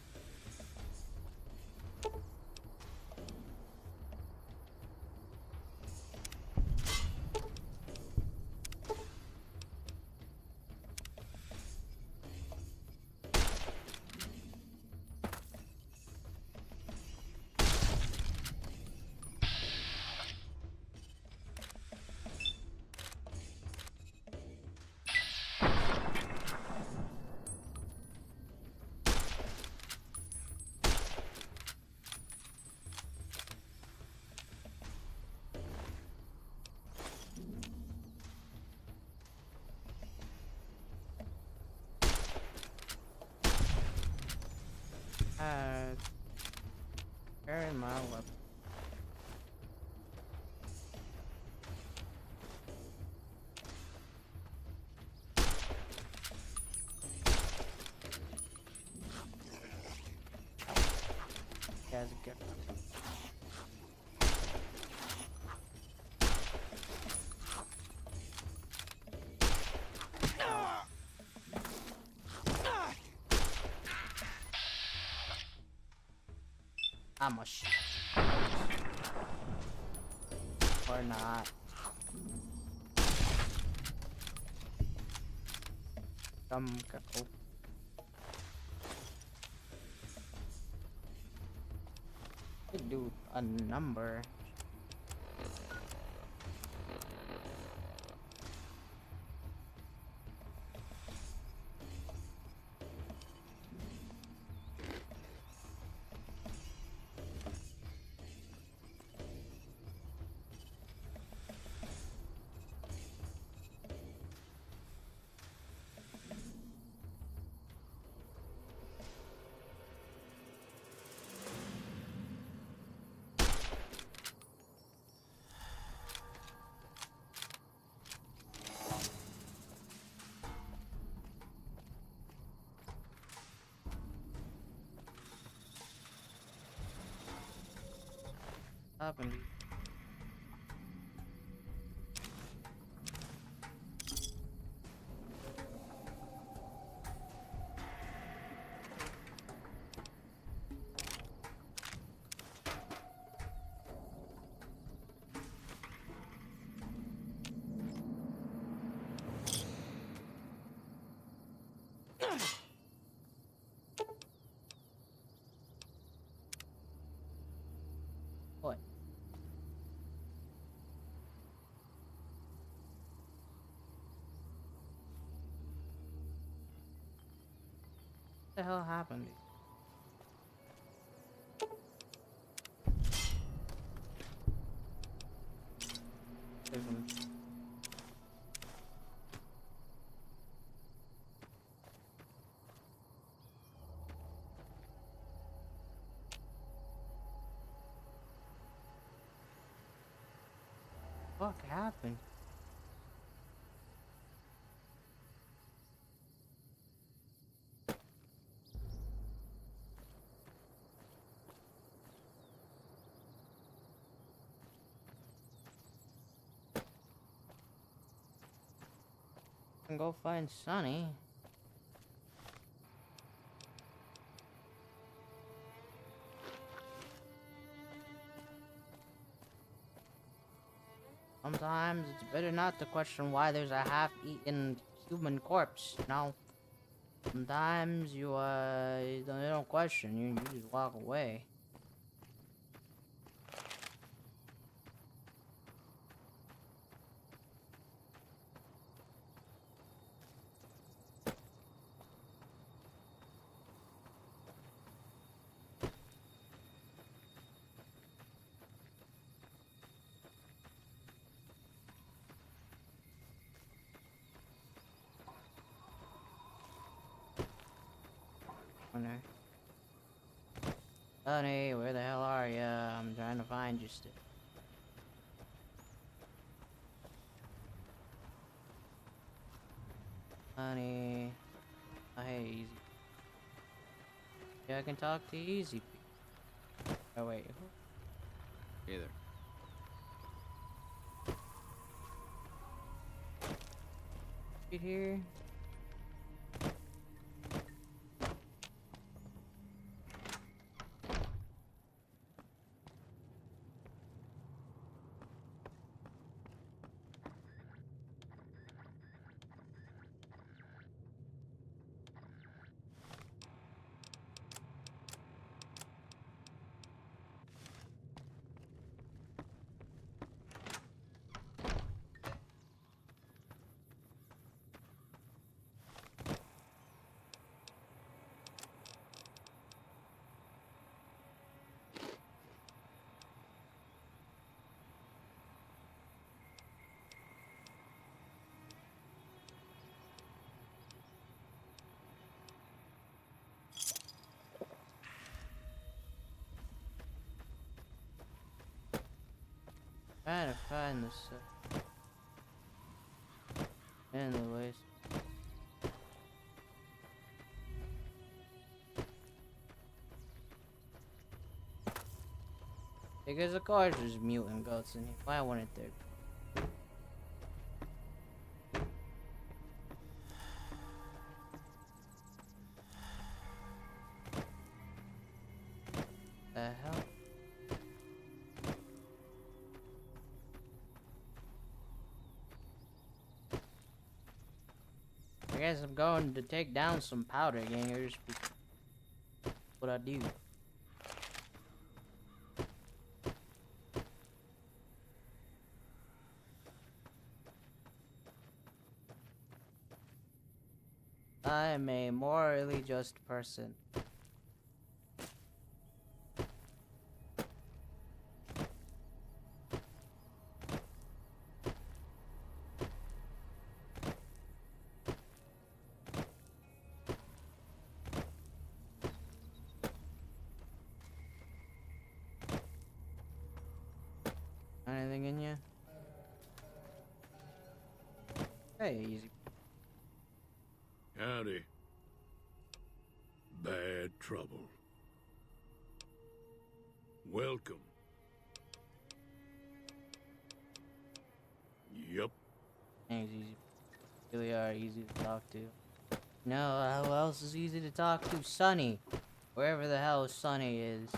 Carry my weapon. Guys, get. I'm a shit. Or not. Go. Could do a number. Happened. What? What the hell happened? What happened? Can go find Sonny. Sometimes it's better not to question why there's a half-eaten human corpse, you know? Sometimes you don't question, you just walk away. Honey, where the hell are ya? I'm trying to find you still. Honey. Oh, hey, Easy. Yeah, I can talk to Easy. Oh, wait. Hey there. You here? Trying to find this anyways. Because of course there's mutant goats in here. Why wouldn't there? The hell? I guess I'm going to take down some powder gangers. What I do. I am a morally just person. Anything in you? Hey, Easy. Howdy. Bad trouble. Welcome. Yup. Thanks, Easy. Really are easy to talk to. No, who else is easy to talk to? Sonny. Wherever the hell Sonny is.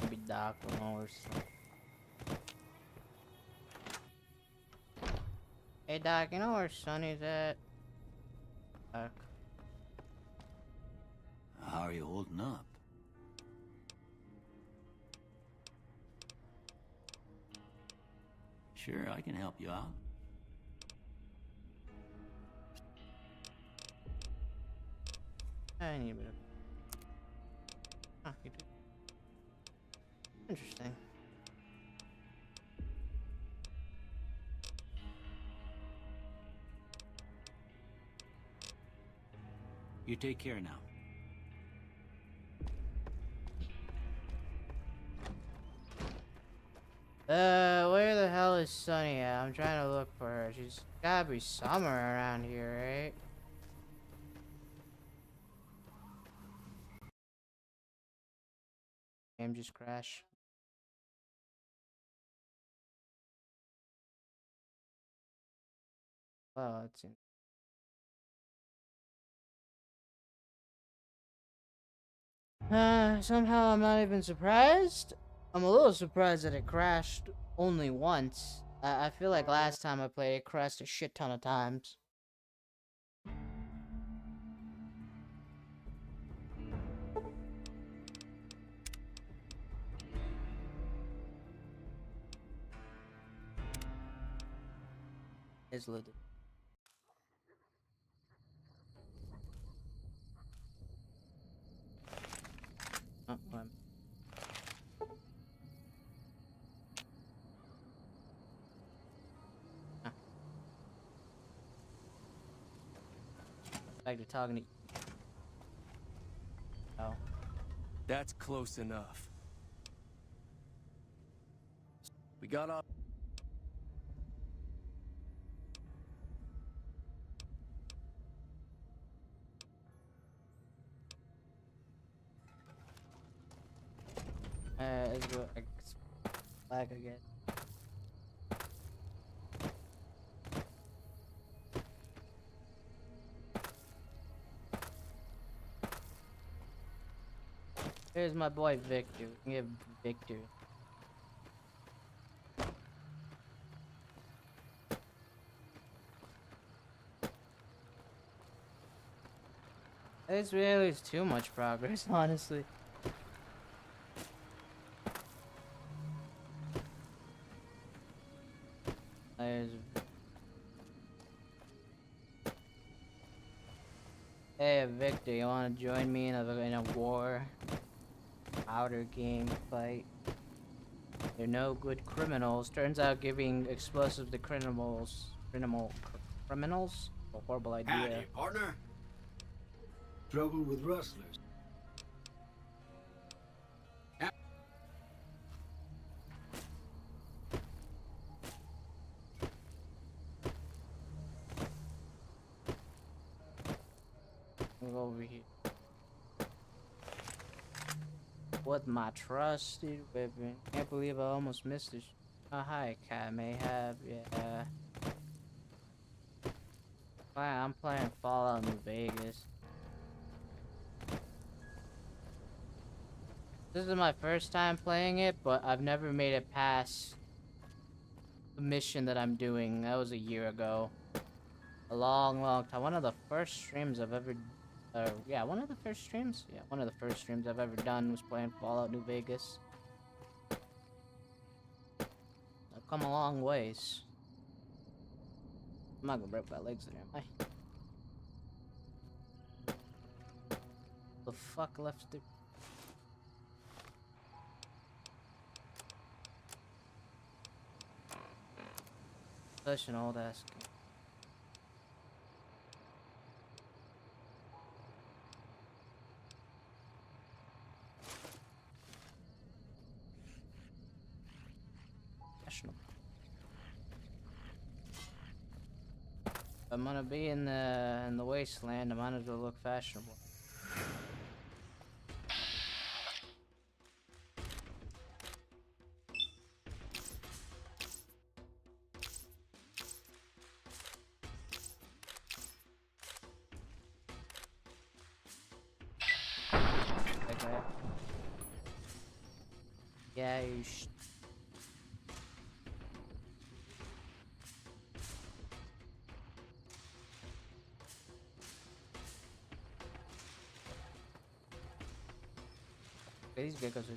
Maybe Doc or something. Hey Doc, you know where Sonny's at? Doc. How are you holding up? Sure, I can help you out. I need a bit of... Ah, you do. Interesting. You take care now. Where the hell is Sunny at? I'm trying to look for her. She's gotta be somewhere around here, right? Game just crashed. Well, it's in. Somehow I'm not even surprised. I'm a little surprised that it crashed only once. I feel like last time I played it crashed a shit ton of times. It's little. Back to talking to. Oh. That's close enough. We got off. Let's go. Back again. Here's my boy Victor. We can give Victor. This really is too much progress, honestly. There's... Hey Victor, you wanna join me in a war? Outer game fight. They're no good criminals. Turns out giving explosives to criminals a horrible idea. Howdy, partner. Trouble with rustlers. We'll go over here. With my trusted weapon. Can't believe I almost missed this. Oh, hi, Cat may have, yeah. I'm playing Fallout New Vegas. This is my first time playing it, but I've never made it past the mission that I'm doing. That was a year ago. A long, long time. One of the first streams I've ever yeah, one of the first streams? Yeah, one of the first streams I've ever done was playing Fallout New Vegas. I've come a long ways. I'm not gonna break my legs there, am I? The fuck left the... Such an old ass game. I'm gonna be in the wasteland. I might as well look fashionable. Okay. Yeah, you these geckos are...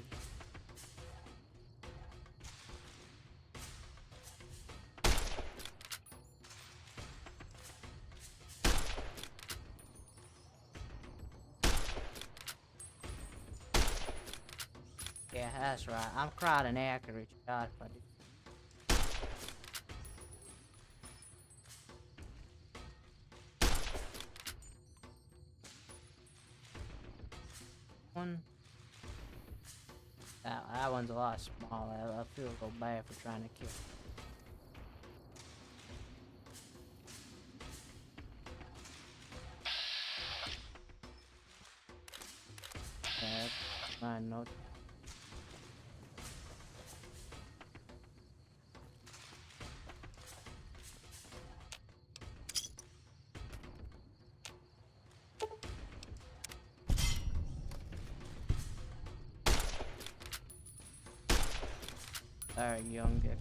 Yeah, that's right. I'm quite an accurate shot, buddy. One. That one's a lot smaller. I feel so bad for trying to kill. Yeah, I know. Alright, young dick.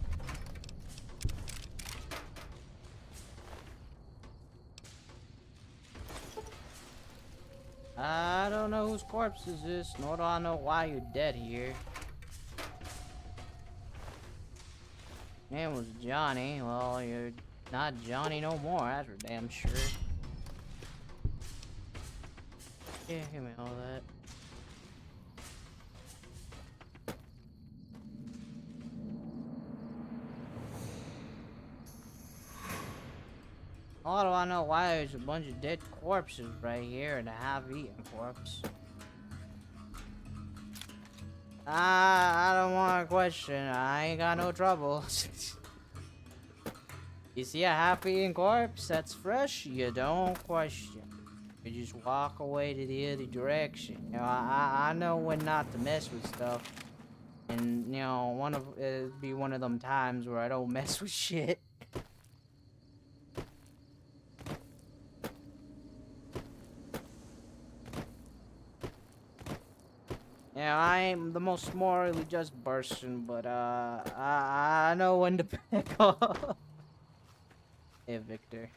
I don't know whose corpse is this, nor do I know why you're dead here. Name was Johnny. Well, you're not Johnny no more, that's for damn sure. Yeah, give me all that. How do I know why there's a bunch of dead corpses right here and a half-eaten corpse? I don't want to question. I ain't got no trouble. You see a half-eaten corpse that's fresh, you don't question. You just walk away to the other direction. You know, I know when not to mess with stuff. And, you know, it'd be one of them times where I don't mess with shit. Yeah, I ain't the most morally just person, but I know when to back off. Hey, Victor.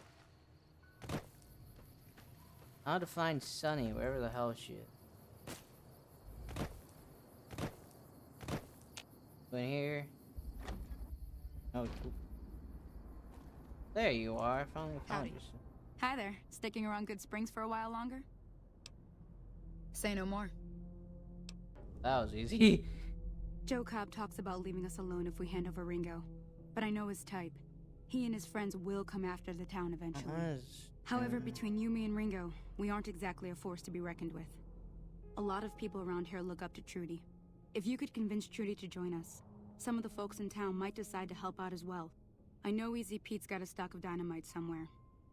How to find Sunny, wherever the hell she is. In here. Oh, there you are. I finally found Howdy. you. Hi there. Sticking around Good Springs for a while longer? Say no more. That was easy. Joe Cobb talks about leaving us alone if we hand over Ringo. But I know his type. He and his friends will come after the town eventually. However, between you, me, and Ringo, we aren't exactly a force to be reckoned with. A lot of people around here look up to Trudy. If you could convince Trudy to join us, some of the folks in town might decide to help out as well. I know Easy Pete's got a stock of dynamite somewhere,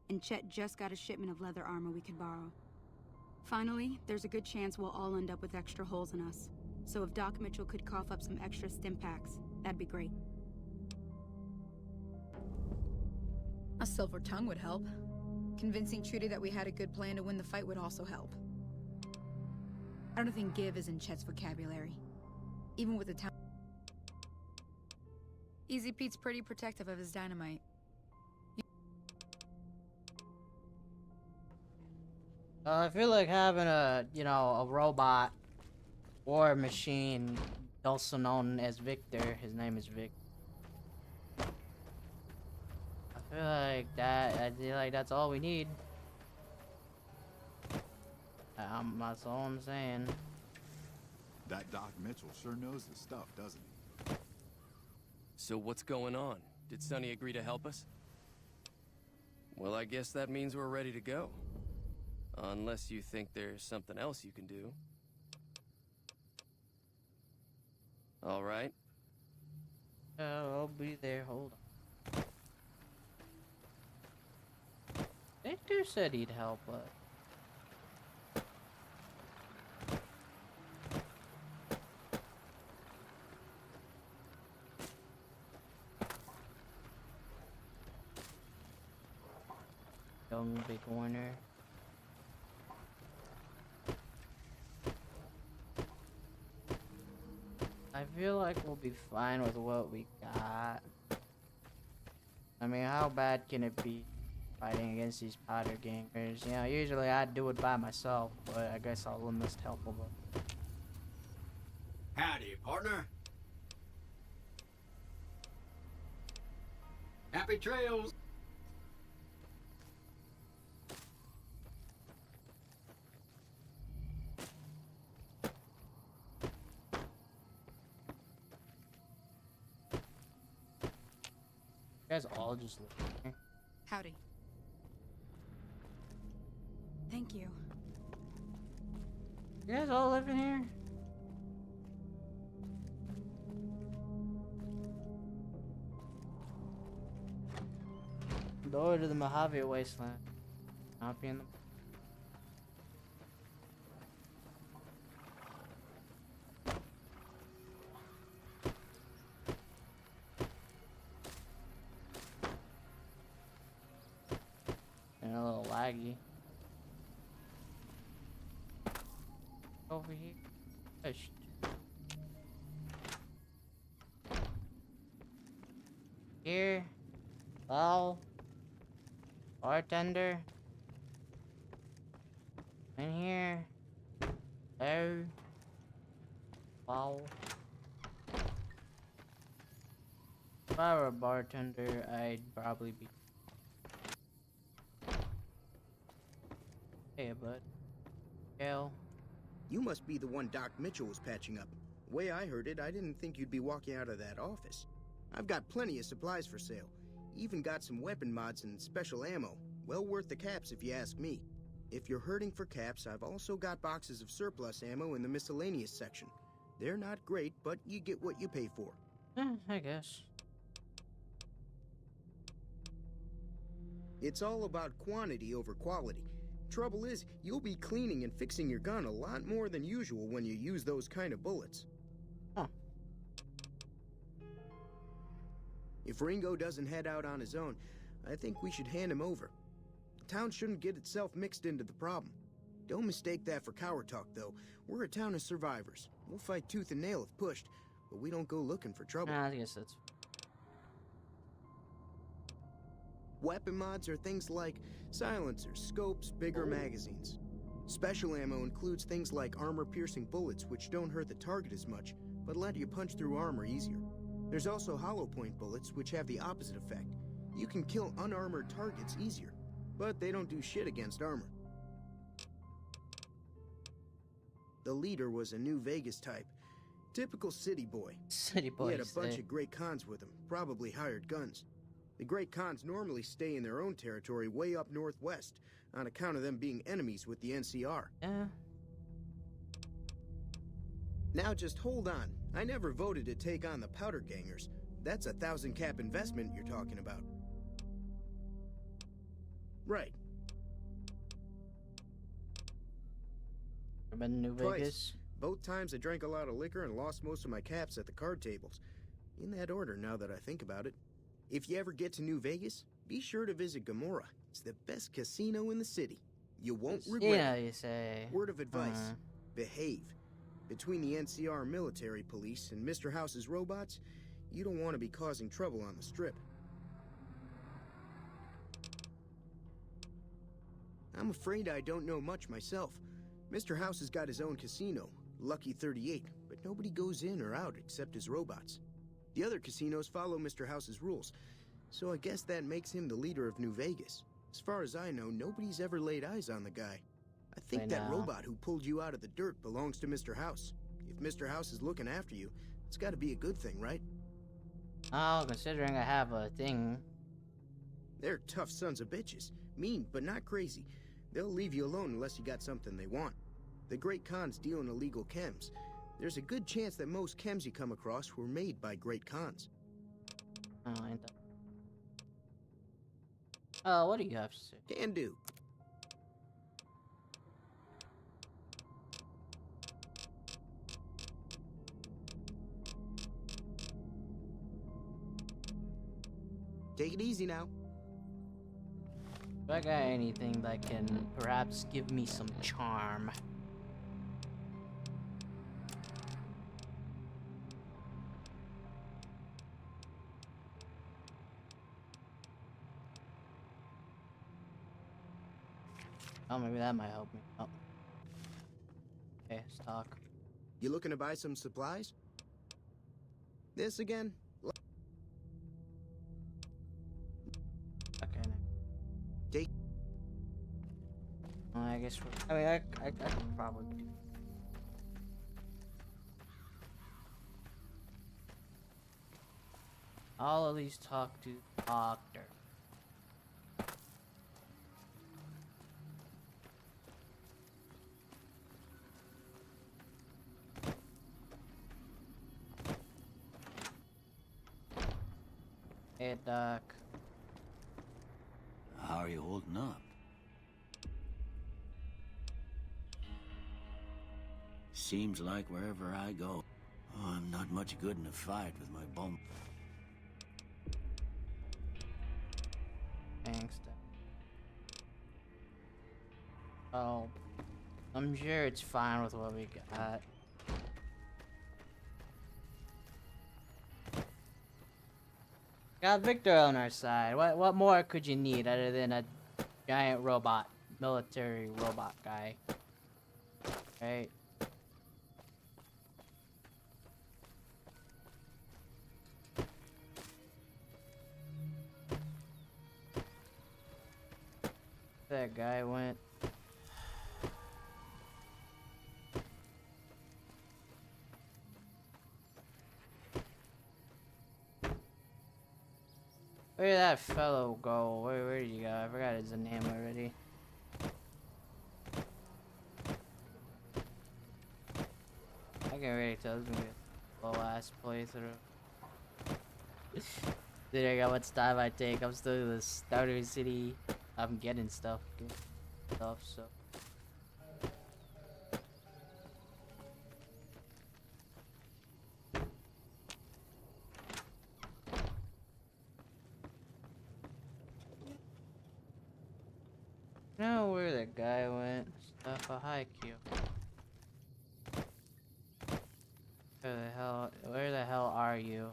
and Chet just got a shipment of leather armor we could borrow. Finally, there's a good chance we'll all end up with extra holes in us. So if Doc Mitchell could cough up some extra stim packs, that'd be great. A silver tongue would help. Convincing Trudy that we had a good plan to win the fight would also help. I don't think give is in Chet's vocabulary. Even with the town. Easy Pete's pretty protective of his dynamite. I feel like having a robot war machine, also known as Victor. His name is Vic. I feel like that's all we need. That's all I'm saying. That Doc Mitchell sure knows his stuff, doesn't he? So what's going on? Did Sonny agree to help us? Well, I guess that means we're ready to go. Unless you think there's something else you can do. All right. I'll be there. Hold on. Victor said he'd help us. Young big corner. I feel like we'll be fine with what we got. I mean, how bad can it be fighting against these Potter gangers? You know, usually I'd do it by myself, but I guess I'll enlist help of them. Howdy, partner. Happy trails. You guys all just live here. Howdy. Thank you. You guys all live in here? Door to the Mojave Wasteland. Not being the. And a little laggy. Over here. Push. Here. Well. Bartender. In here. There. Wow. If I were a bartender, I'd probably be. Hey, bud. Gail. You must be the one Doc Mitchell was patching up. The way I heard it, I didn't think you'd be walking out of that office. I've got plenty of supplies for sale. Even got some weapon mods and special ammo. Well worth the caps if you ask me. If you're hurting for caps, I've also got boxes of surplus ammo in the miscellaneous section. They're not great, but you get what you pay for. I guess. It's all about quantity over quality. Trouble is, you'll be cleaning and fixing your gun a lot more than usual when you use those kind of bullets. Huh. If Ringo doesn't head out on his own, I think we should hand him over. The town shouldn't get itself mixed into the problem. Don't mistake that for coward talk, though. We're a town of survivors. We'll fight tooth and nail if pushed, but we don't go looking for trouble. I guess that's... Weapon mods are things like silencers, scopes, bigger magazines. Special ammo includes things like armor-piercing bullets, which don't hurt the target as much, but let you punch through armor easier. There's also hollow point bullets, which have the opposite effect. You can kill unarmored targets easier, but they don't do shit against armor. The leader was a New Vegas type. Typical city boy. City boy. He had a bunch of Great Khans with him, probably hired guns. The Great Khans normally stay in their own territory way up northwest, on account of them being enemies with the NCR. Yeah. Now just hold on. I never voted to take on the Powder Gangers. That's a 1,000 cap investment you're talking about. Right. I've been to New Vegas. Both times I drank a lot of liquor and lost most of my caps at the card tables. In that order, now that I think about it. If you ever get to New Vegas, be sure to visit Gamora. It's the best casino in the city. You won't regret it. Yeah, you say. Word of advice. Behave. Between the NCR military police and Mr. House's robots, you don't want to be causing trouble on the strip. I'm afraid I don't know much myself. Mr. House has got his own casino, Lucky 38, but nobody goes in or out except his robots. The other casinos follow Mr. House's rules, so I guess that makes him the leader of New Vegas. As far as I know, nobody's ever laid eyes on the guy. I think that robot who pulled you out of the dirt belongs to Mr. House. If Mr. House is looking after you, it's gotta be a good thing, right? Oh, considering I have a thing. They're tough sons of bitches. Mean, but not crazy. They'll leave you alone unless you got something they want. The Great Khans deal in illegal chems. There's a good chance that most chems you come across were made by Great Khans. Oh, ain't that... Oh, what do you have to say? Can do. Take it easy now. Do I got anything that can perhaps give me some charm? Oh, maybe that might help me. Oh. Okay, let's talk. You looking to buy some supplies? This again? Okay. Take. I guess I mean, I could probably do. I'll at least talk to the doctor. Hey, Doc. How are you holding up? Seems like wherever I go, I'm not much good in a fight with my bum. Thanks, Doc. Oh, I'm sure it's fine with what we got. Got Victor on our side. What more could you need other than a giant robot, military robot guy? Right? That guy went. Where did that fellow go? Where did he go? I forgot his name already. I can already tell this is gonna be a low ass playthrough. Didn't how much time I take. I'm still in the starter city. I'm getting stuff. So. Know where the guy went. Stuff a high Q. Where the hell are you?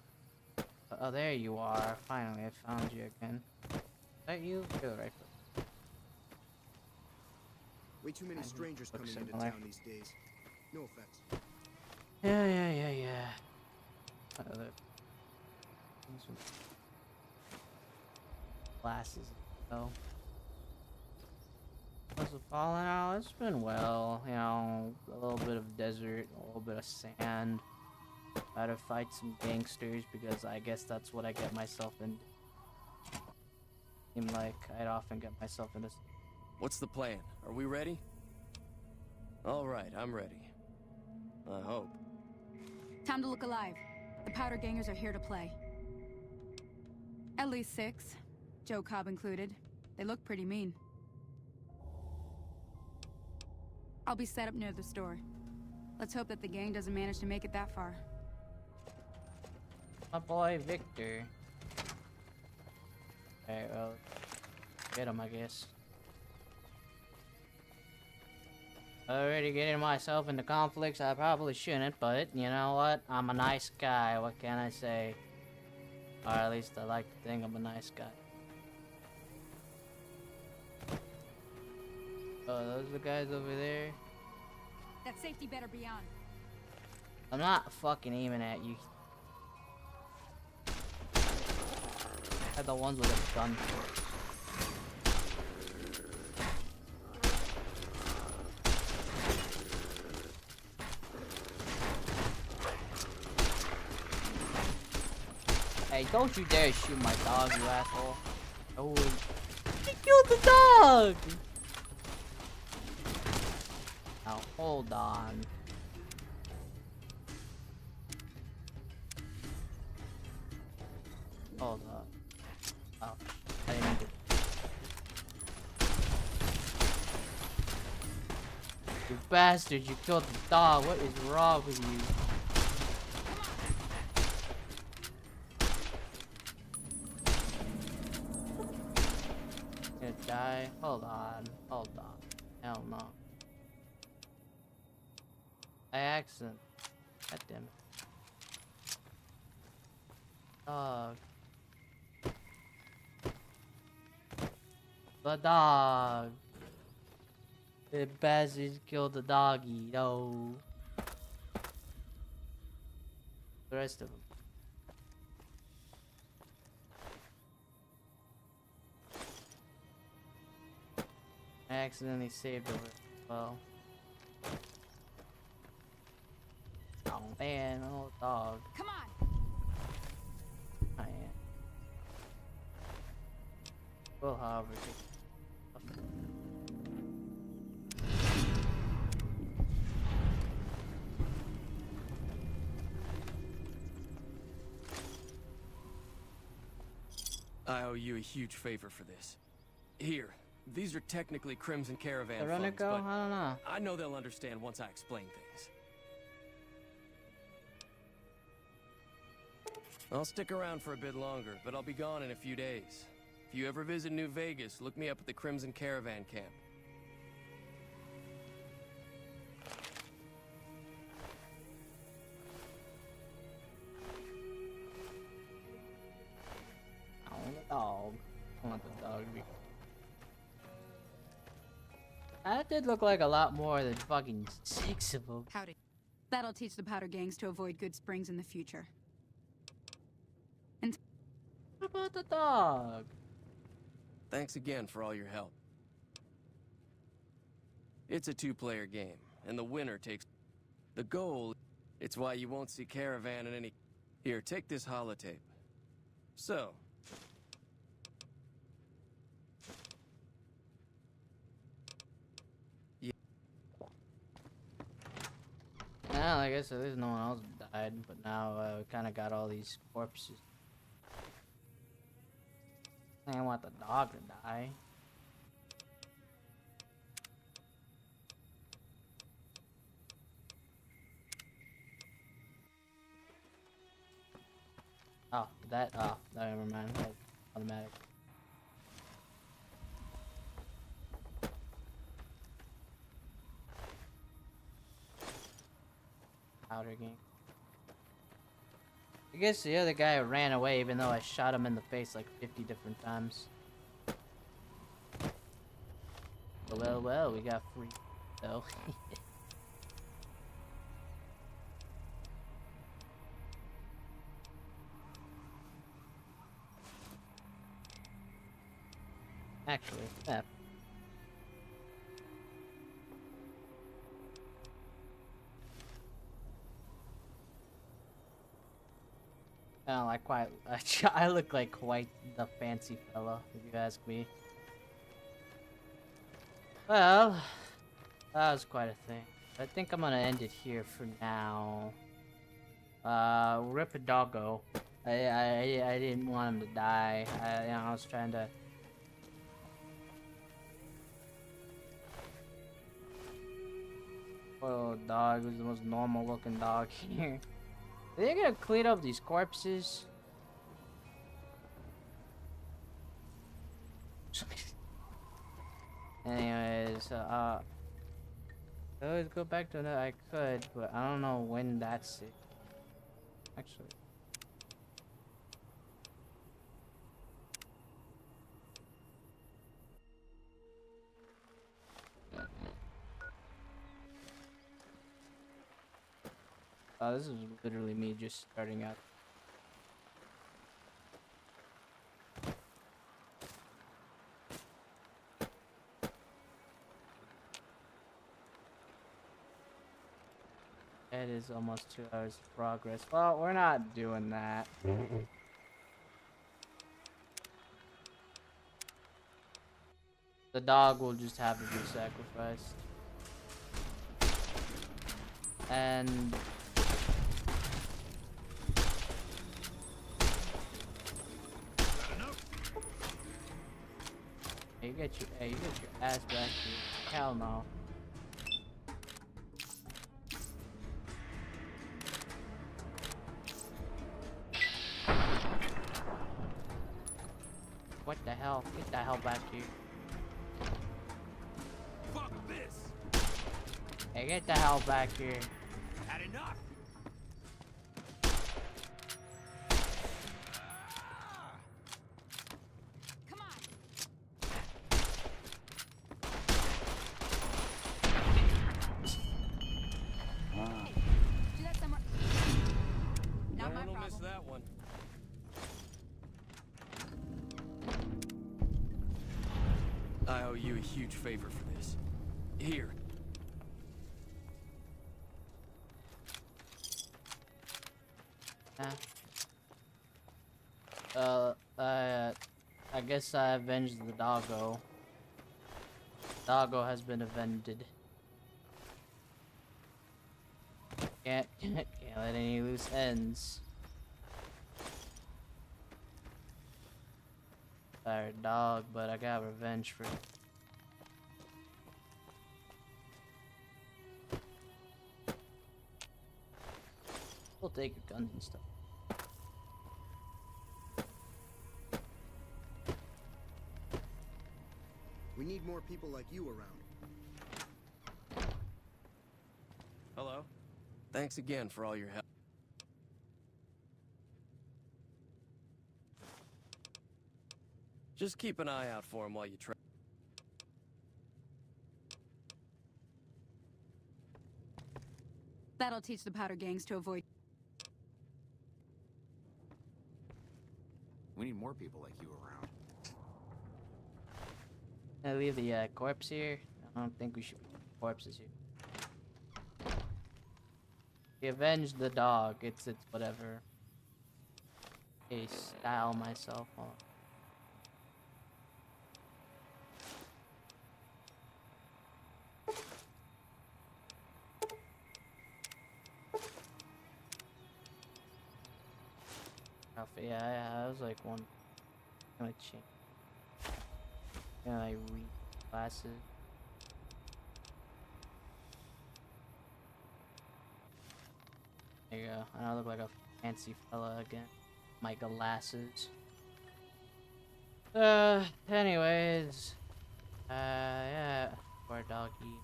Oh, there you are. Finally, I found you again. Is that you? You're right. Way too many strangers coming into town these days. No offense. Yeah. Other glasses. Oh. How's it falling out? It's been well. You know, a little bit of desert, a little bit of sand. Had to fight some gangsters because I guess that's what I get myself in. Seem like I'd often get myself into. What's the plan? Are we ready? All right, I'm ready. I hope. Time to look alive. The Powder Gangers are here to play. At least 6, Joe Cobb included. They look pretty mean. I'll be set up near the store. Let's hope that the gang doesn't manage to make it that far. My boy Victor. Alright, well, get him, I guess. Already getting myself into conflicts I probably shouldn't, but you know what? I'm a nice guy, what can I say? Or at least I like to think I'm a nice guy. Oh, those are the guys over there? That safety better be on. I'm not fucking aiming at you. At the ones with a gun. Hey, don't you dare shoot my dog, you asshole. Oh, he killed the dog! Now, hold on. Hold up. Oh, I didn't mean to. You bastard, you killed the dog. What is wrong with you? Gonna die? Hold on. Hell no. By accident. God damn it. Dog. The dog. The bastard killed the doggy. No. The rest of them. I accidentally saved over. Well. Oh man, oh dog. Come on. I am. Well, however. I owe you a huge favor for this. Here, these are technically Crimson Caravan The runner funds, go? but I don't know. I know they'll understand once I explain things. I'll stick around for a bit longer, but I'll be gone in a few days. If you ever visit New Vegas, look me up at the Crimson Caravan camp. I want the dog. I want the dog to be. That did look like a lot more than fucking 6 of them. Howdy. That'll teach the Powder Gangs to avoid Good Springs in the future. And What about the dog? Thanks again for all your help. It's a 2-player game, and the winner takes the goal. It's why you won't see Caravan in any. Here, take this holotape. So, Well, I guess at least no one else died, but now we kind of got all these corpses. I don't want the dog to die. Oh, never mind. That's automatic. Powder game. I guess the other guy ran away even though I shot him in the face like 50 different times. Well, we got free though. Actually, yeah. I look like quite the fancy fella, if you ask me. Well, that was quite a thing. I think I'm gonna end it here for now. Rip a doggo. I didn't want him to die. I was trying to. Poor little dog was the most normal looking dog here. Are they gonna clean up these corpses? Anyways, I always go back to that. I could, but I don't know when that's it. Actually. This is literally me just starting out. It is almost 2 hours of progress. Well, we're not doing that. The dog will just have to be sacrificed. And you get your ass back here. Hell no. What the hell? Get the hell back here. Fuck this! Hey, get the hell back here. Had enough! Do that somewhere. Not my I'll problem. miss that one. I owe you a huge favor for this. Here. I guess I avenged the doggo. Doggo has been avenged. Can't let any loose ends. Tired dog, but I got revenge for it. We'll take your guns and stuff. We need more people like you around. Hello. Thanks again for all your help. Just keep an eye out for him while you try. That'll teach the powder gangs to avoid. We need more people like you around. I leave the corpse here. I don't think we should put corpses here. We avenged the dog. It's whatever. Okay, style myself on. Yeah, I was like one. I'm gonna change. Gonna like read glasses. There you go. And I look like a fancy fella again. My glasses. Anyways. Yeah. Poor doggy.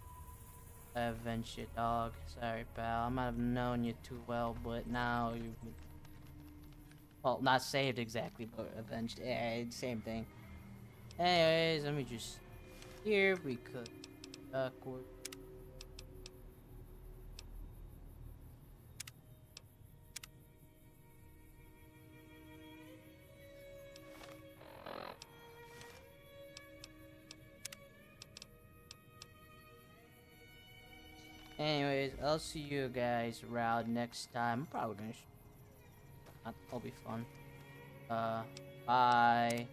I avenged your dog. Sorry, pal. I might have known you too well, but now you. Well, not saved exactly, but avenged. Yeah, same thing. Anyways, let me just. Here we could. Awkward. Anyways, I'll see you guys around next time. I'm probably gonna. That'll be fun. Bye.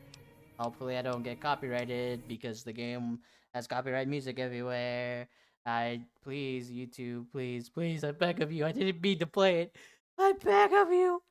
Hopefully I don't get copyrighted because the game has copyright music everywhere. Please, YouTube, please, I beg of you. I didn't mean to play it. I beg of you.